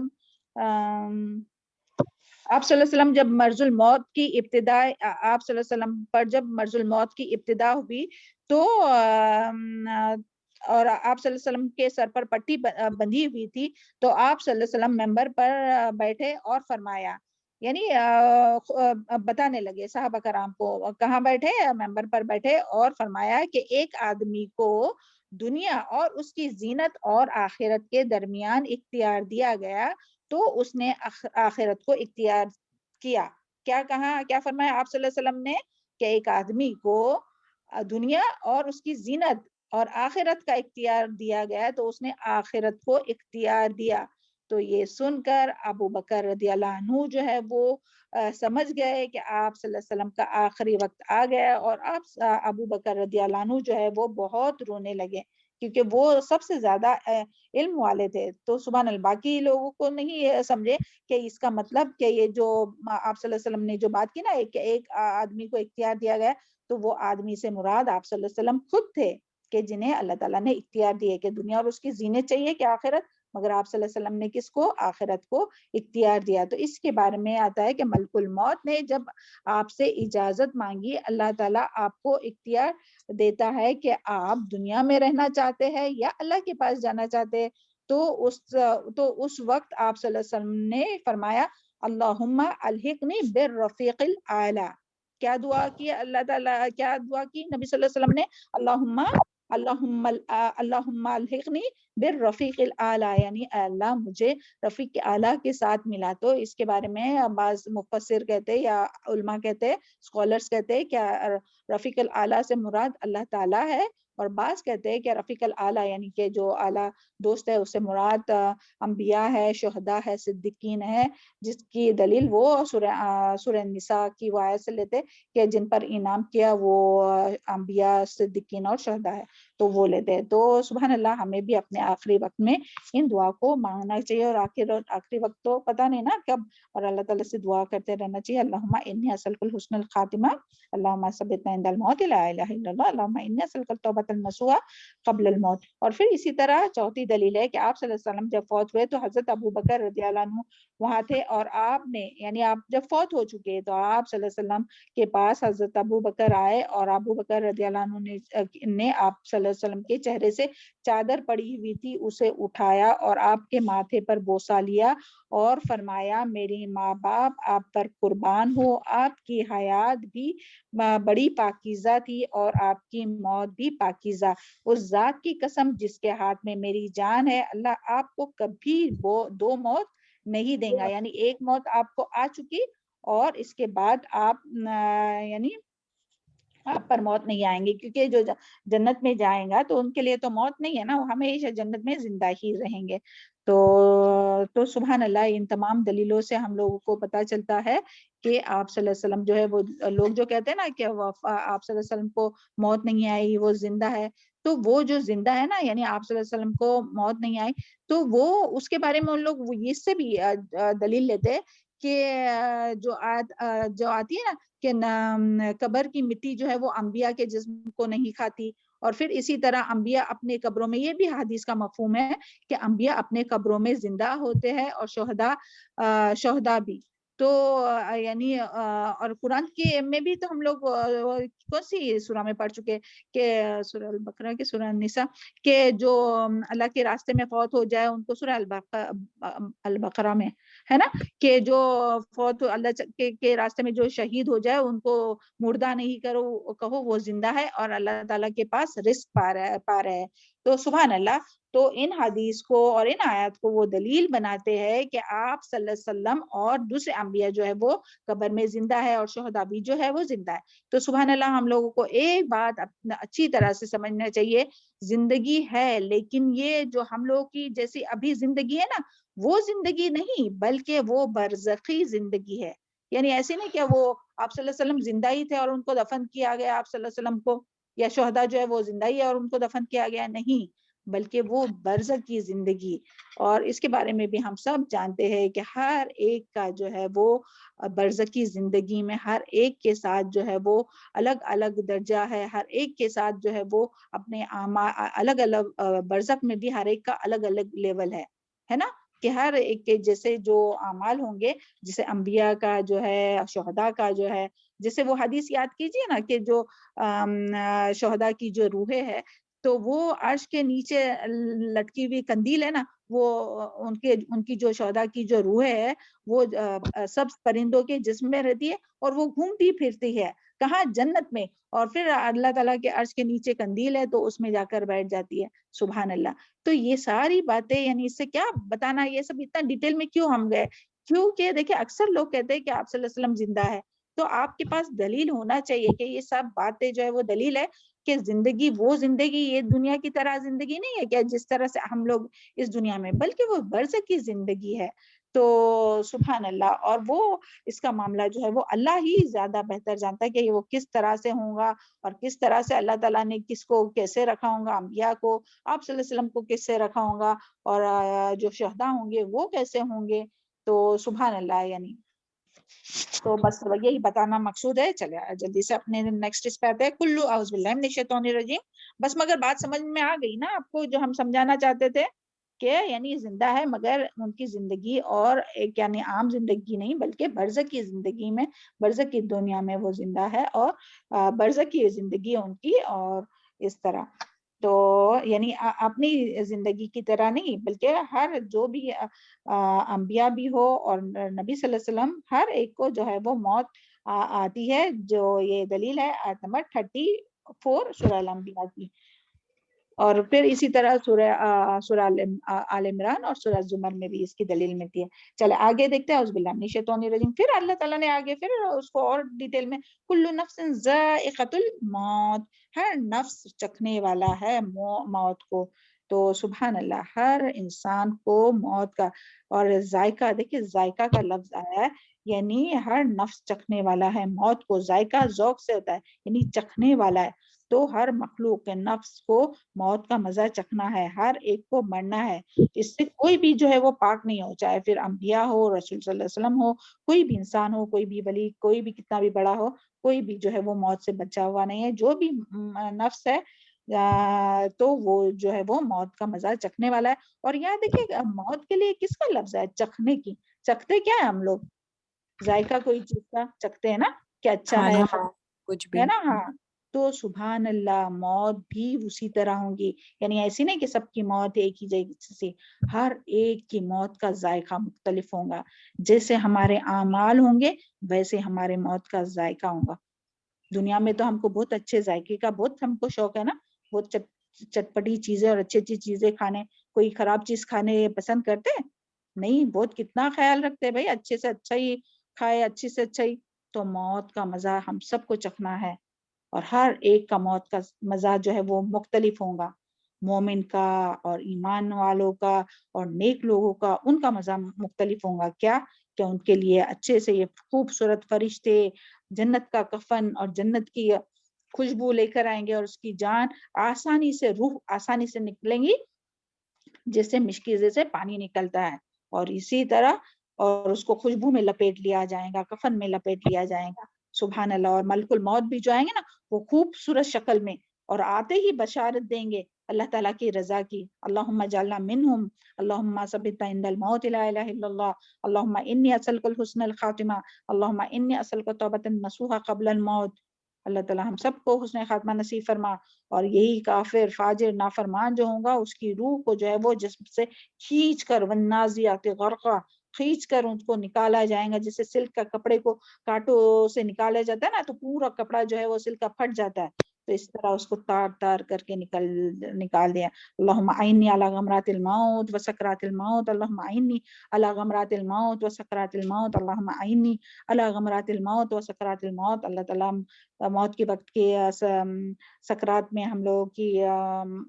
S1: وسلم جب مرض الموت کی ابتدا، آپ صلی اللہ علیہ وسلم پر جب مرض الموت کی ابتدا ہوئی تو اور آپ صلی اللہ علیہ وسلم کے سر پر پٹی بندھی ہوئی تھی، تو آپ صلی اللہ علیہ وسلم ممبر پر بیٹھے اور فرمایا، یعنی بتانے لگے صحابہ کرام کو، کہاں بیٹھے؟ ممبر پر بیٹھے اور فرمایا کہ ایک آدمی کو دنیا اور اس کی زینت اور آخرت کے درمیان اختیار دیا گیا تو اس نے آخرت کو اختیار کیا. کیا کہا، کیا فرمایا آپ صلی اللہ علیہ وسلم نے؟ کہ ایک آدمی کو دنیا اور اس کی زینت اور آخرت کا اختیار دیا گیا تو اس نے آخرت کو اختیار دیا. تو یہ سن کر ابو بکر رضی اللہ عنہ جو ہے وہ سمجھ گئے کہ آپ صلی اللہ علیہ وسلم کا آخری وقت آ گیا، اور ابو بکر رضی اللہ عنہ جو ہے وہ بہت رونے لگے کیونکہ وہ سب سے زیادہ علم والے تھے. تو سبحان اللہ، باقی لوگوں کو نہیں سمجھے کہ اس کا مطلب کہ یہ جو آپ صلی اللہ علیہ وسلم نے جو بات کی نا کہ ایک آدمی کو اختیار دیا گیا، تو وہ آدمی سے مراد آپ صلی اللہ علیہ وسلم خود تھے کہ جنہیں اللہ تعالیٰ نے اختیار دیے کہ دنیا اور اس کی زینت چاہیے کہ آخرت، مگر آپ صلی اللہ علیہ وسلم نے کس کو؟ آخرت کو اختیار دیا. تو اس کے بارے میں آتا ہے کہ ملک الموت نے جب آپ سے اجازت مانگی، اللہ تعالیٰ آپ کو اختیار دیتا ہے کہ آپ دنیا میں رہنا چاہتے ہیں یا اللہ کے پاس جانا چاہتے ہیں. تو اس وقت آپ صلی اللہ علیہ وسلم نے فرمایا اللہم الحقنی بالرفیق الاعلی. کیا دعا کی اللہ تعالیٰ، کیا دعا کی نبی صلی اللہ علیہ وسلم نے؟ اللہم الحقنی بالرفیق الاعلی، یعنی اے اللہ مجھے رفیق اعلیٰ کے ساتھ ملا. تو اس کے بارے میں بعض مفسر کہتے یا علماء کہتے، اسکالرز کہتے کہ رفیق الاعلیٰ سے مراد اللہ تعالیٰ ہے، اور بعض کہتے ہیں کہ رفیق الاعلیٰ یعنی کہ جو اعلیٰ دوست ہے اس سے مراد انبیاء ہے، شہداء ہے، صدیقین ہے، جس کی دلیل وہ سورہ نساء کی آیت سے لیتے کہ جن پر انعام کیا وہ انبیاء، صدیقین اور شہداء ہے. تو وہ لیتے ہیں. تو سبحان اللہ ہمیں بھی اپنے آخری وقت میں ان دعا کو مانگنا چاہیے, اور آخری وقت تو پتہ نہیں نا کب, اور اللہ تعالیٰ سے دعا کرتے رہنا چاہیے. اللہم انی اسألک الحسن الخاتمہ اللہم ثبتنا عند الموت لا الہ الا اللہ اللہم انی اسألک التوبۃ النصوح قبل الموت. اور پھر اسی طرح چوتھی دلیل ہے کہ آپ صلی اللہ علیہ وسلم جب فوت ہوئے تو حضرت ابو بکر رضی اللہ عنہ وہاں تھے, اور آپ نے یعنی آپ جب فوت ہو چکے تو آپ صلی اللہ علیہ وسلم کے پاس حضرت ابو بکر آئے, اور ابو بکر رضی اللہ عنہ نے آپ صلی اللہ علیہ وسلم کے چہرے سے چادر پڑی ہوئی تھی اسے اٹھایا اور آپ کے ماتھے پر بوسہ لیا اور فرمایا میری ماں باپ آپ پر قربان ہو, آپ کی حیات بھی بڑی پاکیزہ تھی اور آپ کی موت بھی پاکیزہ. اس ذات کی قسم جس کے ہاتھ میں میری جان ہے, اللہ آپ کو کبھی دو موت نہیں دیں گا, یعنی ایک موت آپ کو آ چکی اور اس کے بعد آپ یعنی آپ پر موت نہیں آئیں گی, کیونکہ جو جنت میں جائیں گا تو ان کے لیے تو موت نہیں ہے نا, وہ ہمیشہ جنت میں زندہ ہی رہیں گے. تو سبحان اللہ, ان تمام دلیلوں سے ہم لوگوں کو پتہ چلتا ہے کہ آپ صلی اللہ علیہ وسلم جو ہے, وہ لوگ جو کہتے ہیں نا کہ آپ صلی اللہ علیہ وسلم کو موت نہیں آئی, وہ زندہ ہے, تو وہ جو زندہ ہے نا یعنی آپ صلی اللہ علیہ وسلم کو موت نہیں آئی, تو وہ اس کے بارے میں ان لوگ اس سے بھی دلیل لیتے کہ جو آتی ہے نا کہ قبر کی مٹی جو ہے وہ انبیاء کے جسم کو نہیں کھاتی, اور پھر اسی طرح انبیاء اپنے قبروں میں, یہ بھی حدیث کا مفہوم ہے کہ انبیاء اپنے قبروں میں زندہ ہوتے ہیں اور شہداء بھی. تو یعنی اور قرآن کے میں بھی تو ہم لوگ کون سی سورہ میں پڑھ چکے کہ سورہ البقرہ کی سورہ النساء کہ جو اللہ کے راستے میں فوت ہو جائے ان کو سورہ البقرہ میں ہے نا کہ جو فوت اللہ کے راستے میں جو شہید ہو جائے ان کو مردہ نہیں کہو, وہ زندہ ہے اور اللہ تعالیٰ کے پاس رزق پا رہا ہے. تو سبحان اللہ, تو ان حدیث کو اور ان آیات کو وہ دلیل بناتے ہیں کہ آپ صلی اللہ علیہ وسلم اور دوسرے انبیاء جو ہے وہ قبر میں زندہ ہے اور شہداء بھی جو ہے وہ زندہ ہے. تو سبحان اللہ, ہم لوگوں کو ایک بات اچھی طرح سے سمجھنا چاہیے, زندگی ہے لیکن یہ جو ہم لوگوں کی جیسی ابھی زندگی ہے نا, وہ زندگی نہیں بلکہ وہ برزخی زندگی ہے. یعنی ایسے نہیں کہ وہ آپ صلی اللہ علیہ وسلم زندہ ہی تھے اور ان کو دفن کیا گیا آپ صلی اللہ علیہ وسلم کو, یا شہداء جو ہے وہ زندہ ہی ہے اور ان کو دفن کیا گیا, نہیں, بلکہ وہ برزخ کی زندگی. اور اس کے بارے میں بھی ہم سب جانتے ہیں کہ ہر ایک کا جو ہے وہ برزخ کی زندگی میں ہر ایک کے ساتھ جو ہے وہ الگ الگ درجہ ہے, ہر ایک کے ساتھ جو ہے وہ اپنے الگ الگ برزخ میں بھی ہر ایک کا الگ الگ لیول ہے نا, کہ ہر ایک کے جیسے جو اعمال ہوں گے, جیسے انبیاء کا جو ہے, شہداء کا جو ہے, جیسے وہ حدیث یاد کیجئے نا کہ جو شہداء کی جو روحیں ہے تو وہ عرش کے نیچے لٹکی ہوئی قندیل ہے نا, وہ ان کی جو شہداء کی جو روحیں ہے وہ سب پرندوں کے جسم میں رہتی ہے اور وہ گھومتی پھرتی ہے کہاں, جنت میں, اور پھر اللہ تعالیٰ کے عرش کے نیچے قندیل ہے تو اس میں جا کر بیٹھ جاتی ہے. سبحان اللہ. تو یہ ساری باتیں یعنی اس سے کیا بتانا, یہ سب اتنا ڈیٹیل میں کیوں ہم گئے, کیونکہ دیکھیں اکثر لوگ کہتے ہیں کہ آپ صلی اللہ علیہ وسلم زندہ ہے, تو آپ کے پاس دلیل ہونا چاہیے کہ یہ سب باتیں جو ہے وہ دلیل ہے کہ زندگی وہ زندگی یہ دنیا کی طرح زندگی نہیں ہے کہ جس طرح سے ہم لوگ اس دنیا میں, بلکہ وہ برزخ کی زندگی ہے. تو سبحان اللہ, اور وہ اس کا معاملہ جو ہے وہ اللہ ہی زیادہ بہتر جانتا ہے کہ وہ کس طرح سے ہوگا اور کس طرح سے اللہ تعالیٰ نے کس کو کیسے رکھا ہوگا, انبیاء کو آپ صلی اللہ علیہ وسلم کو کس سے رکھا ہوگا, اور جو شہداء ہوں گے وہ کیسے ہوں گے. تو سبحان اللہ, یعنی تو بس یہی بتانا مقصود ہے. چلے جلدی سے اپنے نیکسٹ اس پہ آتے ہیں. کلو اعوذ باللہ من الشیطان الرجیم. بس مگر بات سمجھ میں آ گئی نا آپ کو, جو ہم سمجھانا چاہتے تھے کہ یعنی زندہ ہے مگر ان کی زندگی اور ایک یعنی عام زندگی نہیں بلکہ برزخ کی زندگی میں, برزخ کی دنیا میں وہ زندہ ہے اور برزخ کی زندگی ان کی اور اس طرح. تو یعنی اپنی زندگی کی طرح نہیں بلکہ ہر جو بھی انبیاء بھی ہو اور نبی صلی اللہ علیہ وسلم ہر ایک کو جو ہے وہ موت آتی ہے, جو یہ دلیل ہے آیت نمبر 34 سورہ الانبیاء کی. اور پھر اسی طرح سورہ آل عمران اور سورہ زمر میں بھی اس کی دلیل ملتی ہے. چلے آگے دیکھتے ہیں. اعوذ باللہ من الشیطان الرجیم. پھر اللہ تعالیٰ نے آگے پھر اس کو اور ڈیٹیل میں کل نفس ذائقۃ الموت, ہر نفس چکھنے والا ہے موت کو. تو سبحان اللہ, ہر انسان کو موت کا اور ذائقہ, دیکھیں ذائقہ کا لفظ آیا ہے یعنی ہر نفس چکھنے والا ہے موت کو. ذائقہ ذوق سے ہوتا ہے یعنی چکھنے والا ہے. تو ہر مخلوق کے نفس کو موت کا مزہ چکھنا ہے، ہر ایک کو مرنا ہے، اس سے کوئی بھی جو ہے وہ پاک نہیں ہو، چاہے پھر انبیاء ہو، رسول صلی اللہ علیہ وسلم ہو، کوئی بھی انسان ہو، کوئی بھی ولی، کوئی بھی کتنا بھی بڑا ہو، کوئی بھی جو ہے وہ موت سے بچا ہوا نہیں ہے. جو بھی نفس ہے تو وہ جو ہے وہ موت کا مزہ چکھنے والا ہے. اور یہاں دیکھیے موت کے لیے کس کا لفظ ہے؟ چکھنے کی. چکھتے کیا ہے ہم لوگ؟ ذائقہ کوئی چیز کا چکھتے ہیں نا کہ اچھا ہے
S3: کچھ بھی
S1: ہے نا. ہاں تو سبحان اللہ موت بھی اسی طرح ہوں گی. یعنی ایسی نہیں کہ سب کی موت ایک ہی جیسے سے، ہر ایک کی موت کا ذائقہ مختلف ہوگا. جیسے ہمارے اعمال ہوں گے ویسے ہمارے موت کا ذائقہ ہوگا. دنیا میں تو ہم کو بہت اچھے ذائقے کا بہت ہم کو شوق ہے نا، بہت چٹپٹی چیزیں اور اچھی اچھی چیزیں کھانے. کوئی خراب چیز کھانے پسند کرتے نہیں، بہت کتنا خیال رکھتے بھائی اچھے سے اچھا ہی کھائے، اچھے سے اچھا ہی. تو موت کا مزہ ہم سب کو چکھنا ہے، اور ہر ایک کا موت کا مزہ جو ہے وہ مختلف ہوگا. مومن کا اور ایمان والوں کا اور نیک لوگوں کا ان کا مزہ مختلف ہوگا. کیا کہ ان کے لیے اچھے سے یہ خوبصورت فرشتے جنت کا کفن اور جنت کی خوشبو لے کر آئیں گے، اور اس کی جان آسانی سے، روح آسانی سے نکلیں گی جیسے مشکیزے سے پانی نکلتا ہے. اور اسی طرح اور اس کو خوشبو میں لپیٹ لیا جائے گا، کفن میں لپیٹ لیا جائے گا. سبحان اللہ. اور ملک الموت بھی جو آئیں گے نا وہ خوبصورت شکل میں، اور آتے ہی بشارت دیں گے اللہ تعالیٰ کی رضا کی. اللہم اجعلنا منہم، اللہم ثبتنا عند الموت، لا الہ الا اللہ، اللہم انی اسألک الحسن الخاتمہ، اللہم انی اسألک توبۃ نصوحا قبل الموت. اللہ تعالیٰ ہم سب کو حسن خاتمہ نصیب فرما. اور یہی کافر فاجر نافرمان جو ہوگا اس کی روح کو جو ہے وہ جسم سے کھینچ کر والنازعات غرقا کھینچ کر ان کو نکالا جائے گا. جیسے سلک کا کپڑے کو کانٹوں سے نکالا جاتا ہے نا تو پورا کپڑا جو ہے وہ سلک کا پھٹ جاتا ہے، تو اس طرح اس کو تار تار کر کے نکال دیا. اللہم اعنی علی غمرات الموت و سکرات الموت، اللہم اعنی علی غمرات الموت و سکرات الموت، اللہم اعنی علی غمرات الموت و سکرات الموت. اللہ تعالیٰ موت کے وقت کے سکرات میں ہم لوگوں کی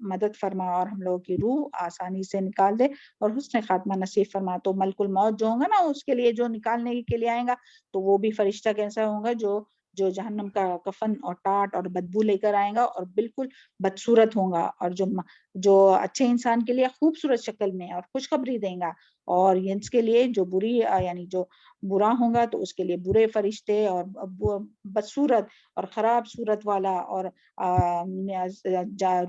S1: مدد فرما اور ہم لوگوں کی روح آسانی سے نکال دے اور حسن خاتمہ نصیب فرما. تو ملک الموت جو ہوگا نا اس کے لیے جو نکالنے کے لیے آئے گا تو وہ بھی فرشتہ کیسا ہوگا جو جہنم کا کفن اور ٹاٹ اور بدبو لے کر آئے گا اور بالکل بدصورت ہوگا، اور جو اچھے انسان کے لیے خوبصورت شکل میں اور خوشخبری دیں گا، اور اس کے لیے جو بری یعنی جو برا ہوگا تو اس کے لیے برے فرشتے اور بدصورت اور خراب صورت والا اور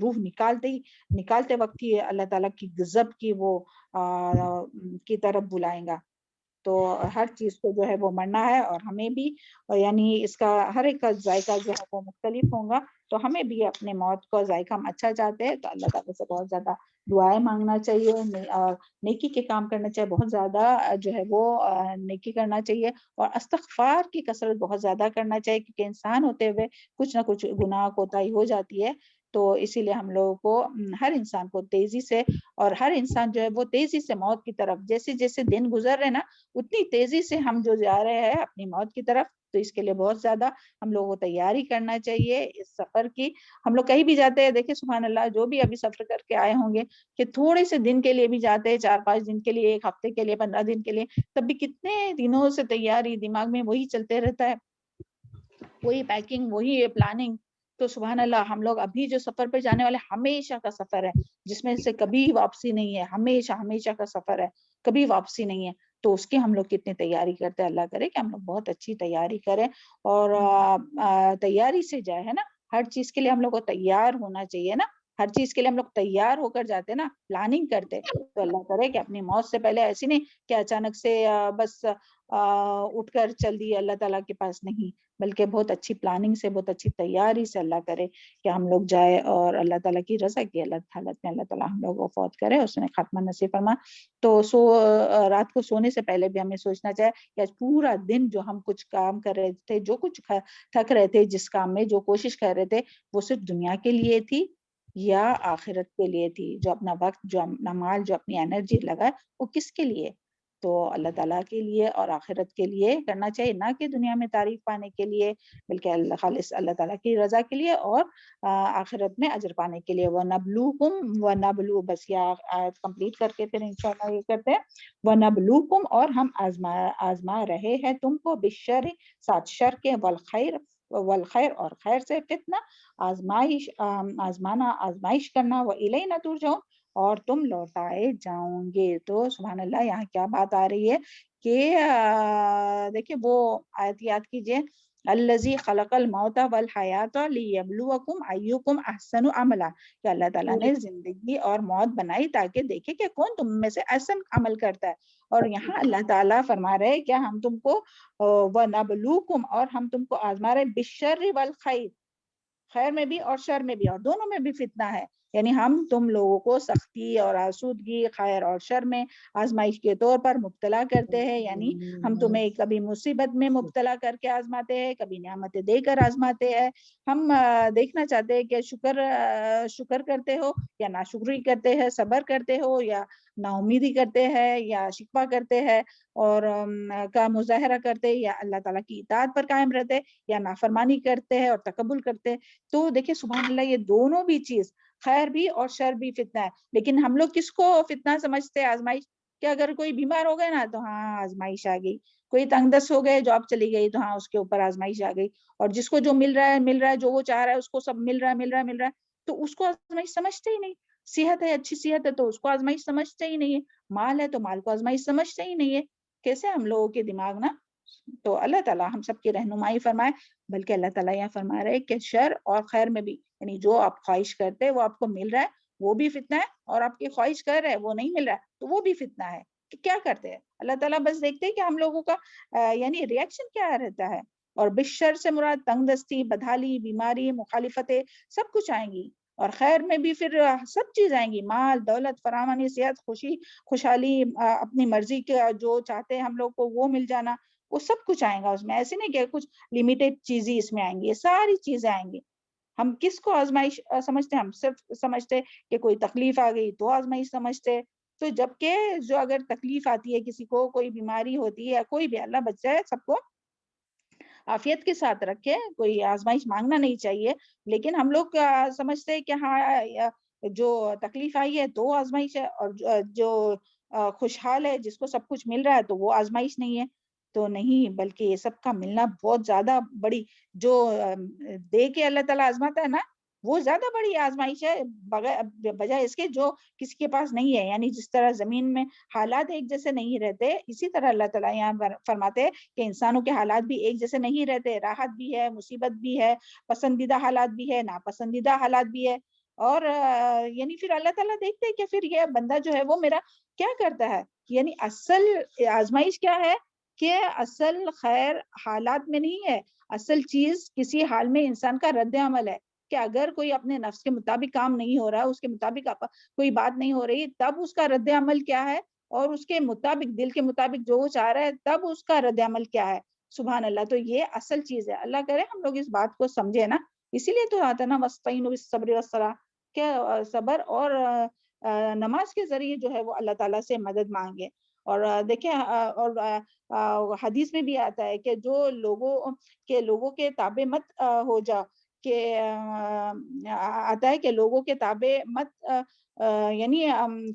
S1: روح نکالتے وقت ہی اللہ تعالیٰ کی غضب کی وہ کی طرف بلائیں گا. تو ہر چیز کو جو ہے وہ مرنا ہے، اور ہمیں بھی یعنی اس کا ہر ایک کا ذائقہ جو ہے وہ مختلف ہوگا. تو ہمیں بھی اپنے موت کا ذائقہ ہم اچھا چاہتے ہیں تو اللہ تعالیٰ سے بہت زیادہ دعائیں مانگنا چاہیے اور نیکی کے کام کرنا چاہیے، بہت زیادہ جو ہے وہ نیکی کرنا چاہیے، اور استغفار کی کثرت بہت زیادہ کرنا چاہیے، کیونکہ انسان ہوتے ہوئے کچھ نہ کچھ گناہ کوتاہی ہو جاتی ہے. تو اسی لیے ہم لوگوں کو ہر انسان کو تیزی سے، اور ہر انسان جو ہے وہ تیزی سے موت کی طرف جیسے جیسے دن گزر رہے نا اتنی تیزی سے ہم جو جا رہے ہیں اپنی موت کی طرف. تو اس کے لیے بہت زیادہ ہم لوگوں کو تیاری کرنا چاہیے اس سفر کی. ہم لوگ کہیں بھی جاتے ہیں، دیکھیں سبحان اللہ جو بھی ابھی سفر کر کے آئے ہوں گے کہ تھوڑے سے دن کے لیے بھی جاتے ہیں، 4-5 دن کے لیے، 1 ہفتے کے لیے، 15 دن کے لیے، تب بھی کتنے دنوں سے تیاری دماغ میں وہی چلتے رہتا ہے، وہی پیکنگ، وہی پلاننگ. تو سبحان اللہ ہم لوگ ابھی جو سفر پہ جانے والے ہمیشہ کا سفر ہے جس میں سے کبھی واپسی نہیں ہے، ہمیشہ ہمیشہ کا سفر ہے، کبھی واپسی نہیں ہے. تو اس کی ہم لوگ کتنی تیاری کرتے ہیں. اللہ کرے کہ ہم لوگ بہت اچھی تیاری کریں اور تیاری سے جائے ہے نا. ہر چیز کے لیے ہم لوگ کو تیار ہونا چاہیے نا، ہر چیز کے لیے ہم لوگ تیار ہو کر جاتے نا، پلاننگ کرتے. تو اللہ کرے کہ اپنی موت سے پہلے ایسی نہیں کہ اچانک سے بس اٹھ کر چل دیے اللہ تعالیٰ کے پاس، نہیں، بلکہ بہت اچھی پلاننگ سے، بہت اچھی تیاری سے اللہ کرے کہ ہم لوگ جائے اور اللہ تعالیٰ کی رضا کی حالت میں اللہ تعالیٰ ہم لوگ کو فوت کرے، اس نے خاتمہ نصیب فرما. تو رات کو سونے سے پہلے بھی ہمیں سوچنا چاہے کہ آج پورا دن جو ہم کچھ کام کر رہے تھے، جو کچھ تھک رہے تھے، جس کام میں جو کوشش کر رہے تھے، وہ صرف دنیا کے لیے تھی یا آخرت کے لیے تھی. جو اپنا وقت، جو اپنا مال، جو اپنی انرجی لگا وہ کس کے لیے؟ تو اللہ تعالیٰ کے لیے اور آخرت کے لیے کرنا چاہیے، نہ کہ دنیا میں تعریف پانے کے لیے، بلکہ خالص اللہ تعالیٰ کی رضا کے لیے اور آخرت میں اجر پانے کے لیے. وَنَبْلُوكُمْ وَنَبْلُو، بس یہ آیت کمپلیٹ کر کے پھر انشاءاللہ یہ کرتے ہیں. وَنَبْلُوكُمْ، اور ہم آزما رہے ہیں تم کو، بِالشَّرِّ، ساتھ شر کے، وَالْخَيْرِ، والخیر اور خیر سے فتنہ آزمائش آزمانا آزمائش کرنا وإلینا ترجعون اور تم لوٹائے جاؤں گے. تو سبحان اللہ یہاں کیا بات آ رہی ہے کہ دیکھیں وہ آیت یاد کیجئے الذی خلق الموت والحیات لیبلوکم ایکم احسن عملا کہ اللہ تعالیٰ نے زندگی اور موت بنائی تاکہ دیکھے کہ کون تم میں سے احسن عمل کرتا ہے. اور یہاں اللہ تعالیٰ فرما رہے کہ ہم تم کو وَنَبْلُوكُمْ اور ہم تم کو آزما رہے بالشر والخیر خیر میں بھی اور شر میں بھی اور دونوں میں بھی فتنہ ہے. یعنی ہم تم لوگوں کو سختی اور آسودگی خیر اور شر میں آزمائش کے طور پر مبتلا کرتے ہیں. یعنی ہم تمہیں کبھی مصیبت میں مبتلا کر کے آزماتے ہیں, کبھی نعمتیں دے کر آزماتے ہیں. ہم دیکھنا چاہتے ہیں کہ شکر کرتے ہو یا ناشکری کرتے ہیں, صبر کرتے ہو یا نا امیدی کرتے ہیں یا شکوہ کرتے ہیں اور کا مظاہرہ کرتے یا اللہ تعالیٰ کی اطاعت پر قائم رہتے یا نافرمانی کرتے ہیں اور تکبر کرتے. تو دیکھیں سبحان اللہ یہ دونوں بھی چیز خیر بھی اور شر بھی فتنہ ہے. لیکن ہم لوگ کس کو فتنہ سمجھتے ہیں؟ آزمائش. کہ اگر کوئی بیمار ہو گئے نا تو ہاں آزمائش آ گئی, کوئی تنگ دست ہو گئے جاب چلی گئی تو ہاں اس کے اوپر آزمائش آ گئی, اور جس کو جو مل رہا ہے جو وہ چاہ رہا ہے اس کو سب مل رہا ہے تو اس کو آزمائش سمجھتے ہی نہیں. صحت ہے, اچھی صحت ہے تو اس کو آزمائش سمجھتے ہی نہیں ہے. مال ہے تو مال کو آزمائش سمجھتے ہی نہیں ہے. کیسے ہم لوگوں کے دماغ نا. تو اللہ تعالیٰ ہم سب کی رہنمائی فرمائے. بلکہ اللہ تعالیٰ یہاں فرما رہے کہ شر اور خیر میں بھی یعنی جو آپ خواہش کرتے وہ آپ کو مل رہا ہے وہ بھی فتنہ ہے, اور آپ کی خواہش کر رہے وہ نہیں مل رہا ہے تو وہ بھی فتنہ ہے. کہ کیا کرتے ہیں اللہ تعالیٰ بس دیکھتے ہیں کہ ہم لوگوں کا یعنی ریئیکشن کیا رہتا ہے. اور بالشر سے مراد تنگ دستی, بدحالی, بیماری, مخالفتیں سب کچھ آئیں گی. اور خیر میں بھی پھر سب چیز آئیں گی, مال, دولت, فراوانی, صحت, خوشی, خوشحالی, اپنی مرضی کے جو چاہتے ہیں ہم لوگ کو وہ مل جانا, وہ سب کچھ آئے گا اس میں. ایسے نہیں کہ کچھ لمیٹڈ چیزیں اس میں آئیں گی, یہ ساری چیزیں آئیں گی. ہم کس کو آزمائش سمجھتے ہیں؟ ہم صرف سمجھتے کہ کوئی تکلیف آ گئی تو آزمائش سمجھتے. تو جبکہ جو اگر تکلیف آتی ہے کسی کو, کوئی بیماری ہوتی ہے یا کوئی بھی, اللہ بچائے سب کو عافیت کے ساتھ رکھے, کوئی آزمائش مانگنا نہیں چاہیے. لیکن ہم لوگ سمجھتے ہیں کہ ہاں جو تکلیف آئی ہے تو آزمائش ہے, اور جو خوشحال ہے جس کو سب کچھ مل رہا ہے تو وہ آزمائش نہیں ہے. تو نہیں, بلکہ یہ سب کا ملنا بہت زیادہ بڑی جو دے کے اللہ تعالیٰ آزماتا ہے نا وہ زیادہ بڑی آزمائش ہے بجائے اس کے جو کسی کے پاس نہیں ہے. یعنی جس طرح زمین میں حالات ایک جیسے نہیں رہتے, اسی طرح اللہ تعالیٰ یہاں فرماتے ہیں کہ انسانوں کے حالات بھی ایک جیسے نہیں رہتے. راحت بھی ہے, مصیبت بھی ہے, پسندیدہ حالات بھی ہے, ناپسندیدہ حالات بھی ہے. اور یعنی پھر اللہ تعالیٰ دیکھتے ہیں کہ پھر یہ بندہ جو ہے وہ میرا کیا کرتا ہے. یعنی اصل آزمائش کیا ہے کہ اصل خیر حالات میں نہیں ہے, اصل چیز کسی حال میں انسان کا رد عمل ہے. کہ اگر کوئی اپنے نفس کے مطابق کام نہیں ہو رہا, اس کے مطابق کوئی بات نہیں ہو رہی, تب اس کا رد عمل کیا ہے, اور اس کے مطابق دل کے مطابق جو وہ چاہ رہا ہے تب اس کا رد عمل کیا ہے. سبحان اللہ. تو یہ اصل چیز ہے. اللہ کرے ہم لوگ اس بات کو سمجھے نا. اسی لیے تو آتا نا وَاسْتَعِينُوا بِالصَّبْرِ وَالصَّلَاةِ کہ صبر اور نماز کے ذریعے جو ہے وہ اللہ تعالیٰ سے مدد مانگے. اور دیکھیں اور حدیث میں بھی آتا ہے کہ جو لوگوں کے تابع مت ہو جا, کہ آتا ہے کہ لوگوں کے تابع مت یعنی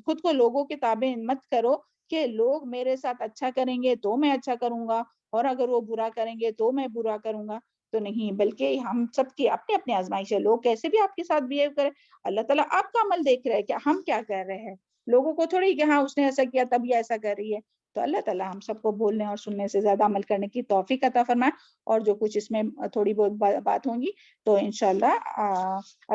S1: خود کو لوگوں کے تابع مت کرو کہ لوگ میرے ساتھ اچھا کریں گے تو میں اچھا کروں گا, اور اگر وہ برا کریں گے تو میں برا کروں گا. تو نہیں, بلکہ ہم سب کی اپنے اپنے آزمائش ہے. لوگ کیسے بھی آپ کے ساتھ بیہیو کرے, اللہ تعالیٰ آپ کا عمل دیکھ رہے ہیں کہ ہم کیا کر رہے ہیں. لوگوں کو تھوڑی کہ ہاں اس نے ایسا کیا تب یہ ایسا کر رہی ہے. تو اللہ تعالیٰ ہم سب کو بولنے اور سننے سے زیادہ عمل کرنے کی توفیق عطا فرمائے. اور جو کچھ اس میں تھوڑی بہت بات ہوں گی تو انشاءاللہ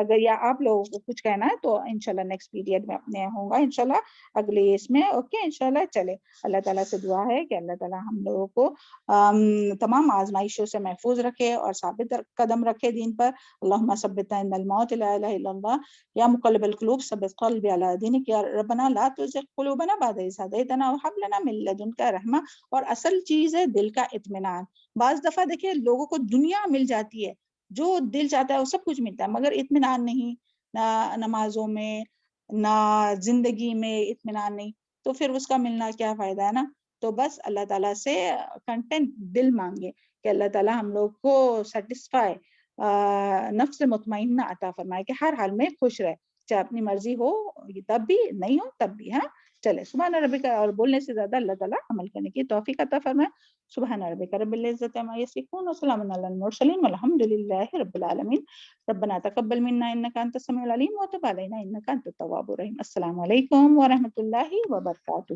S1: اگر یا آپ لوگوں کو کچھ کہنا ہے تو انشاءاللہ نیکسٹ پیریڈ میں اپنے ہوں گا انشاءاللہ اگلے اس میں. اوکے انشاءاللہ. چلے, اللہ تعالیٰ سے دعا ہے کہ اللہ تعالیٰ ہم لوگوں کو تمام آزمائشوں سے محفوظ رکھے اور ثابت قدم رکھے دین پر. اللہم ثبتنا عند الموت, لا الہ الا اللہ, یا مقلب القلوب ثبت قلبی علی دینک, یا ربنا لا تزغ قلوبنا بعد اذ ہدیتنا وہب لنا من لدنک رحمہ. اور اصل چیز ہے دل کا اطمینان. بعض دفعہ دیکھیں لوگوں کو دنیا مل جاتی ہے, جو دل چاہتا ہے وہ سب کچھ ملتا ہے, مگر اطمینان نہیں, نہ نمازوں میں نہ زندگی میں اطمینان نہیں, تو پھر اس کا ملنا کیا فائدہ ہے نا. تو بس اللہ تعالیٰ سے کنٹینٹ دل مانگے کہ اللہ تعالیٰ ہم لوگ کو سیٹسفائی نفس مطمئنہ عطا فرمائے کہ ہر حال میں خوش رہے. چاہے اپنی مرضی ہو تب بھی نہیں ہو تب بھی. ہاں چلے سبحان ربک, اور بولنے سے زیادہ اللہ تعالیٰ عمل کرنے کی توفیق عطا فرمائے. سبحان ربک رب العزت عما یصفون وسلام علی المرسلین والحمد للہ رب العالمین. ربنا تقبل منا انک انت السمیع العلیم وتب علینا انک انت التواب الرحیم. السلام علیکم ورحمۃ اللہ وبرکاتہ.